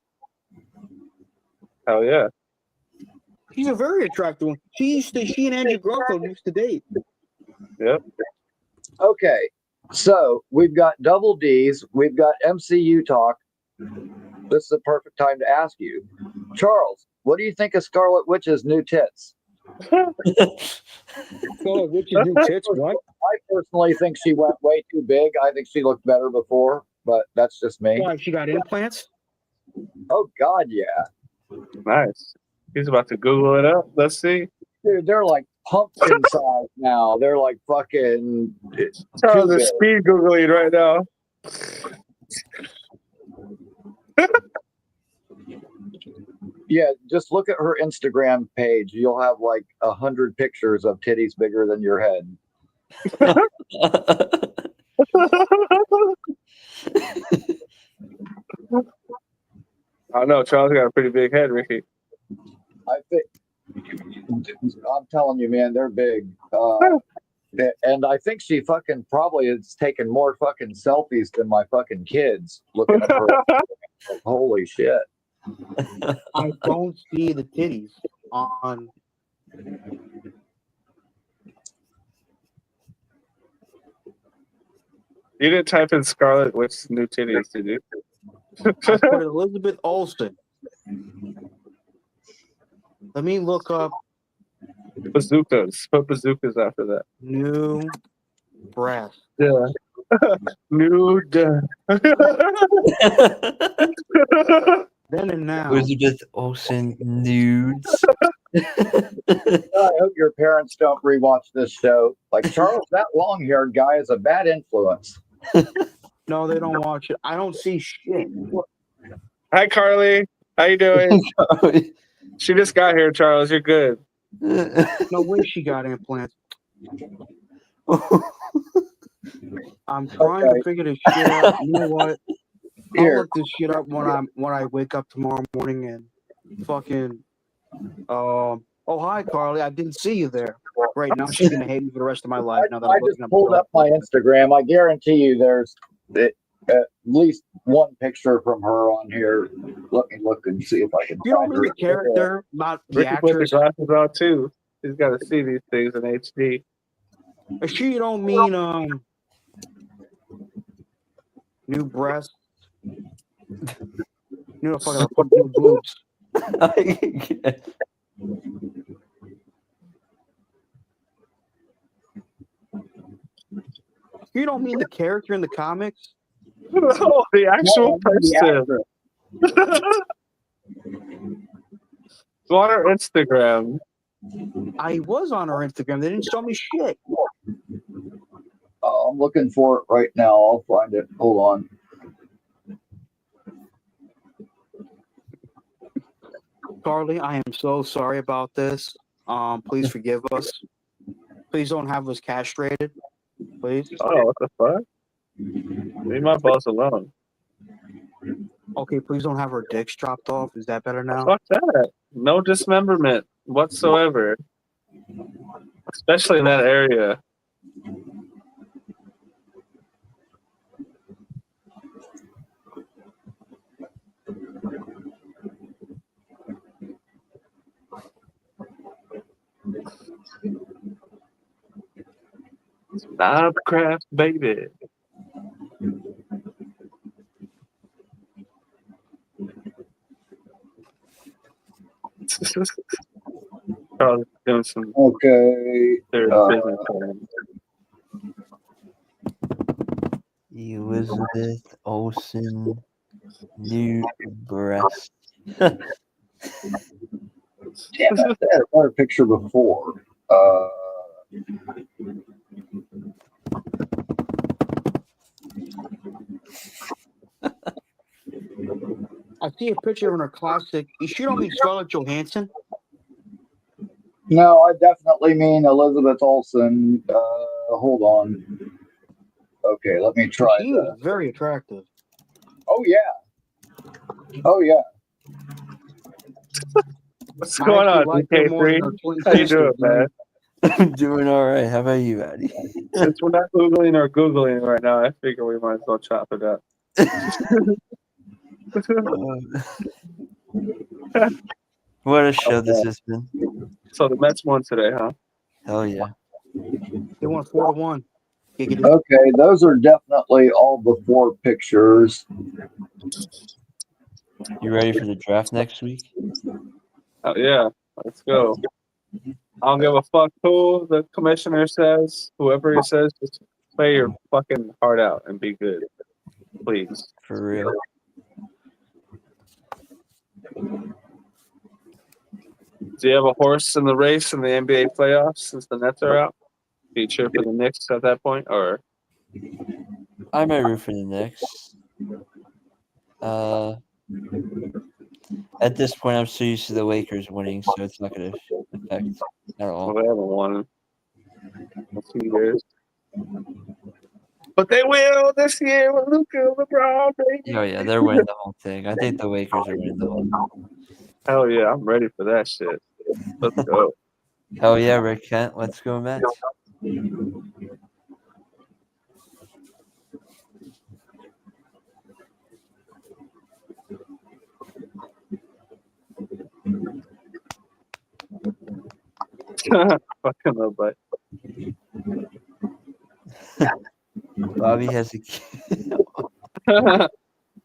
Hell yeah. She's a very attractive one. She and Andrew Garfield used to date. Yep. Okay, so we've got double D's. We've got MCU talk. This is the perfect time to ask you, Charles, what do you think of Scarlet Witch's new tits? Scarlet Witch's new tits? What? I personally think she went way too big. I think she looked better before, but that's just me. Why, she got implants? Oh, God, yeah. Nice. He's about to Google it up. Let's see. Dude, they're like pumpkin size now. They're like fucking. Charles is speed Googling right now. Yeah, just look at her Instagram page. You'll have like 100 pictures of titties bigger than your head. I don't know. Charles got a pretty big head, Ricky. I think. I'm telling you, man, they're big. And I think she fucking probably has taken more fucking selfies than my fucking kids looking at her. Holy shit. I don't see the titties on. You didn't type in Scarlet Witch's new titties, did you? I put Elizabeth Olsen. Let me look up Bazookas. Put bazookas after that. new breast. Yeah. Nude. Then and now. Elizabeth Olsen nudes. I hope your parents don't rewatch this show. Like, Charles, that long-haired guy is a bad influence. No, they don't watch it. I don't see shit. Hi, Carly. How you doing? She just got here, Charles. You're good. No way she got implants. I'm trying to figure this shit out. You know what? I'll look this shit up when I wake up tomorrow morning and fucking oh hi Carly, I didn't see you there. Right now she's gonna hate me for the rest of my life. Now that I just pulled up my Instagram. I guarantee you there's at least one picture from her on here. Let me look and see if I can. You don't mean the character, not the Ricky put the actress. glasses on too. He's got to see these things in HD. She don't mean new breasts. New fucking new boobs. You don't mean the character in the comics? No, the actual person. It's on her Instagram. I was on her Instagram. They didn't show me shit. I'm looking for it right now. I'll find it. Hold on. Carly, I am so sorry about this. Please forgive us. Please don't have us castrated. Please. Oh, what the fuck? Leave my boss alone. Okay, please don't have our dicks chopped off. Is that better now? Fuck that. No dismemberment whatsoever. Especially in that area. Snobcraft, baby. Charles doing some Okay. business. Elizabeth Olsen, new breast. Damn it, I had another picture before. I see a picture of her classic. Is she don't mean Scarlett Johansson? No, I definitely mean Elizabeth Olsen. Hold on. Okay, let me try She that. is very attractive. Oh yeah. Oh yeah. What's I going on, actually like her more than DK3? her twin How you sister, doing, man? I'm doing all right. How about you, Addy? Since we're not Googling or Googling right now, I figure we might as well chop it up. What a show this has been. So the Mets won today, huh? Hell yeah. They won 4-1. Okay, those are definitely all before pictures. You ready for the draft next week? Oh, yeah, let's go. I don't give a fuck who the commissioner says, whoever he says, just play your fucking heart out and be good. Please. For real. Do you have a horse in the race in the NBA playoffs since the Nets are out? Do you cheer for the Knicks at that point, or? I might root for the Knicks. At this point, I'm so used to the Lakers winning, so it's not going to affect at all. Well, they haven't won in a few years. But they will this year with Luka, LeBron, baby. Oh, yeah, they're winning the whole thing. I think the Lakers are winning the whole thing. Hell yeah, I'm ready for that shit. Let's go. Hell yeah, Rick Kent. Let's go, Mets. Fucking love bite. Bobby has a kid.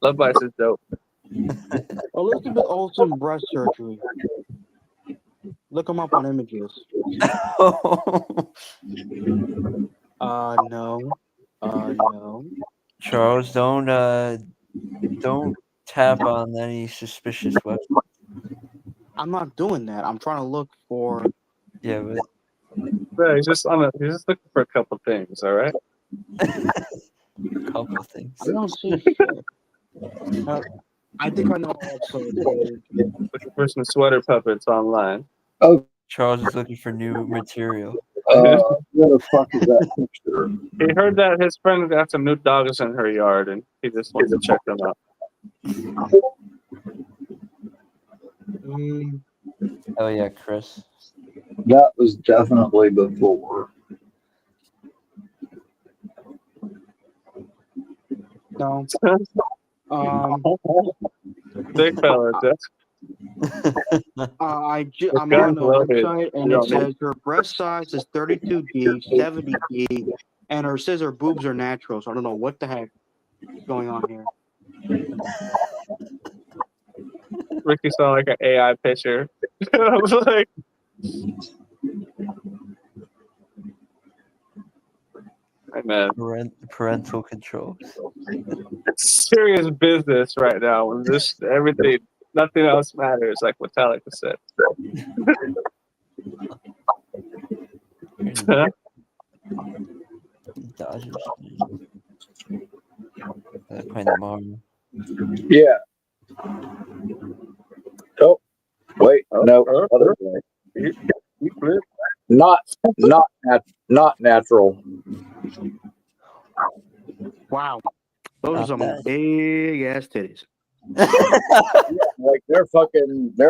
Love bites is dope. Elizabeth Olsen breast surgery. Look them up on images. No. No. Charles, don't tap on any suspicious websites. I'm not doing that. I'm trying to look for. Yeah, but Yeah, he's just looking for a couple things, all right? a couple things. I don't see shit. I think I know also. Looking for some sweater puppets online. Oh, Charles is looking for new material. what the fuck is that picture? He heard that his friend got some new dogs in her yard, and he just wants to check them out. Oh yeah, Chris. That was definitely before. No. Big fella, Jeff. I'm on the website, and it says her breast size is 32D, 70D, and her says her boobs are natural. So I don't know what the heck is going on here. Ricky saw like an AI picture. I was like, hey man, Parental controls. it's serious business right now. When everything, nothing else matters, like Metallica said. Dodgers. They're playing tomorrow. Yeah. Oh, wait, no, other way. Not natural. Wow. Those are Not some bad. big ass titties. Like they're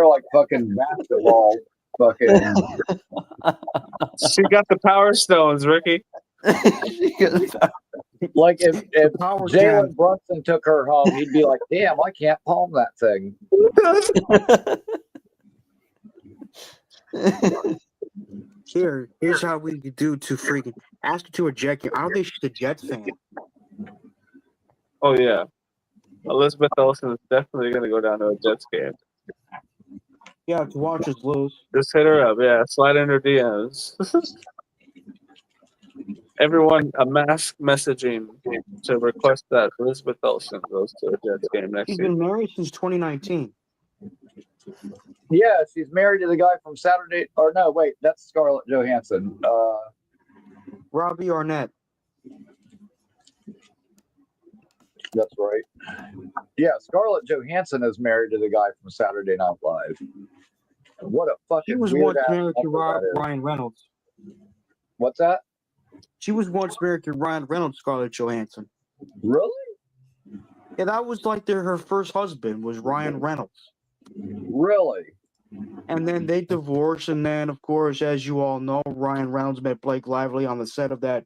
like fucking basketball. Fucking. She got the power stones, Ricky. Like if Power Jalen Jam. Brunson took her home, he'd be like, "Damn, I can't palm that thing." Here's how we could do to freaking ask her to eject you. I don't think she's a Jets fan. Oh yeah, Elizabeth Olsen is definitely gonna go down to a Jets game. Yeah, to watch us lose. Just hit her up, yeah. Slide in her DMs. Everyone, a mass messaging to request that Elizabeth Olsen goes to a Jets game next She's season. been married since 2019. Yeah, she's married to the guy from Saturday. Or no, wait, that's Scarlett Johansson. Robbie Arnett. That's right. Yeah, Scarlett Johansson is married to the guy from Saturday Night Live. What a fucking She was weird once ass married to couple that is. Ryan Reynolds. What's that? She was once married to Ryan Reynolds, Scarlett Johansson. Really? Yeah, that was like her first husband was Ryan Reynolds. Really? And then they divorced, and then, of course, as you all know, Ryan Reynolds met Blake Lively on the set of that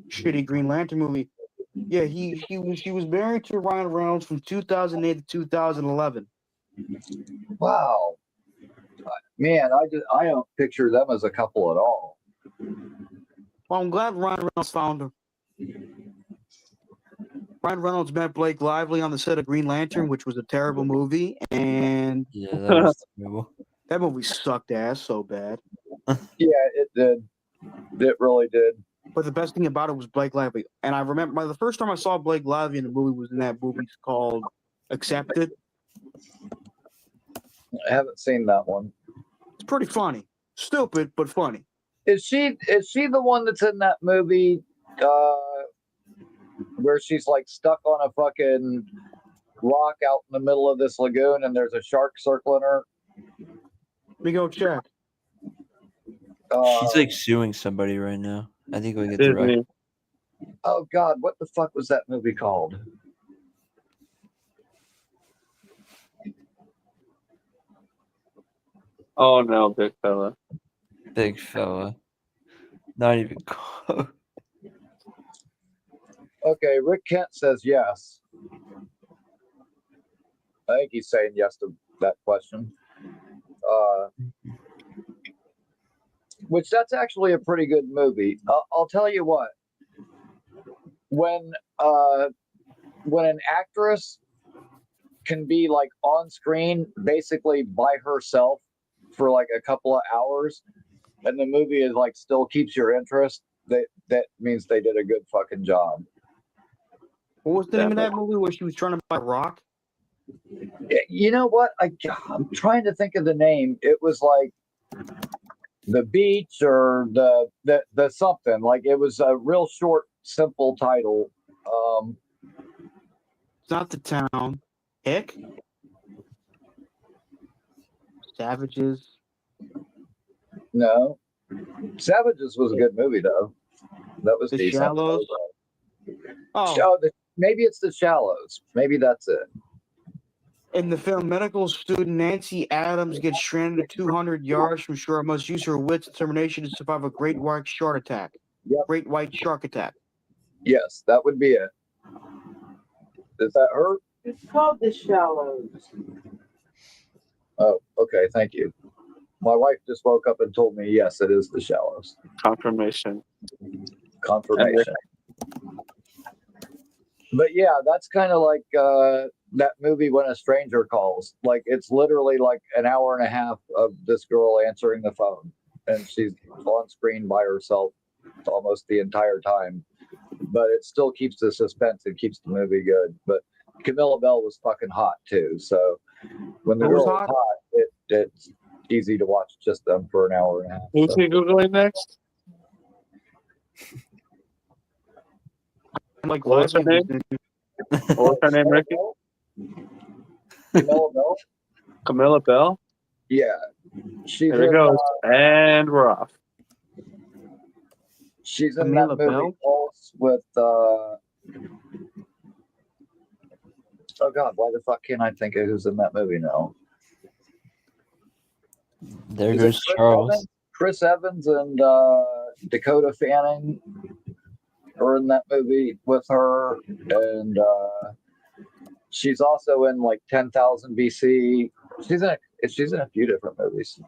shitty Green Lantern movie. Yeah, he was married to Ryan Reynolds from 2008 to 2011. Wow. Man, I don't picture them as a couple at all. Well, I'm glad Ryan Reynolds found her. Ryan Reynolds met Blake Lively on the set of Green Lantern, which was a terrible movie, and Yeah, that was terrible. that movie sucked ass so bad. Yeah, it did. It really did. But the best thing about it was Blake Lively. And I remember the first time I saw Blake Lively in the movie was in that movie called Accepted. I haven't seen that one. It's pretty funny. Stupid, but funny. Is she the one that's in that movie where she's like stuck on a fucking rock out in the middle of this lagoon and there's a shark circling her? Let me go check. She's like suing somebody right now. I think we get the right. Oh God, what the fuck was that movie called? Oh no, big fella. Big fella. Not even close. Okay, Rick Kent says yes. I think he's saying yes to that question. Which that's actually a pretty good movie. I'll tell you what. When an actress can be like on screen basically by herself for like a couple of hours, and the movie is like still keeps your interest, that means they did a good fucking job. What was the name of that movie where she was trying to buy a rock? You know what? I'm trying to think of the name. It was like The Beach or the something. Like it was a real short, simple title. It's not The Town. Hick? Savages? No. Savages was a good movie though. That was The decent. Shallows? Oh. Maybe it's The Shallows. Maybe that's it. In the film, medical student Nancy Adams gets stranded at 200 yards from shore and must use her wits and determination to survive a great white shark attack. Yep. Great white shark attack. Yes, that would be it. Is that her? It's called The Shallows. Oh, okay. Thank you. My wife just woke up and told me, yes, it is The Shallows. Confirmation. But yeah, that's kind of like that movie When a Stranger Calls. Like it's literally like an hour and a half of this girl answering the phone, and she's on screen by herself almost the entire time. But it still keeps the suspense and keeps the movie good. But Camilla Bell was fucking hot too. So when the girl is hot, it's easy to watch just them for an hour and a half. Who's he Googling next? like What was her Vikings. name? What was her name, Ricky? Camilla Bell? Camilla Bell? Yeah. She's There it in, goes. And we're off. she's in Camilla that movie Bell? Pulse with oh god, why the fuck can't I think of who's in that movie now? There Is it goes Chris Charles. Evans? Chris Evans and Dakota Fanning are in that movie with her, and she's also in like 10,000 BC. She's in a few different movies.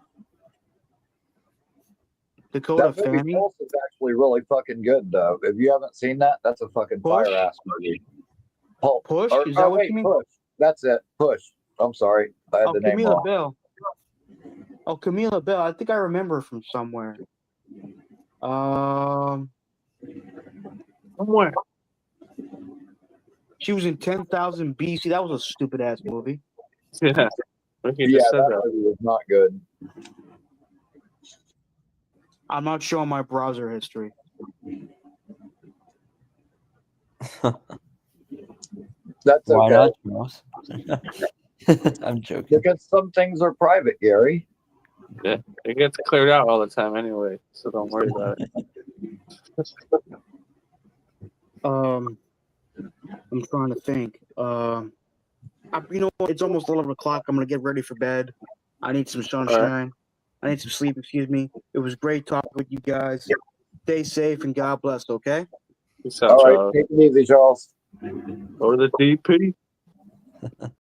Dakota That movie Fanning? Pulse is actually really fucking good, though. If you haven't seen that, that's a fucking Push? fire ass movie. Pulse. Push? Is that what you mean? Push. That's it. Push. I'm sorry, I had Oh, the name Camilla wrong. Bell. Oh, Camilla Bell. I think I remember her from somewhere. Somewhere. She was in 10,000 BC. That was a stupid ass movie. Yeah. Ricky Yeah, just said that that. movie was not good. I'm not showing my browser history. That's Why okay. not, Charles? I'm joking. Because some things are private, Gary. Yeah. It gets cleared out all the time anyway, so don't worry about it. I'm trying to think. You know what? It's almost 11 o'clock. I'm gonna get ready for bed. I need some sunshine. I need some sleep. Excuse me. It was great talking with you guys. Stay safe and God bless. Okay. Peace out, All right, Charles. take it easy, Charles. Go to the DP.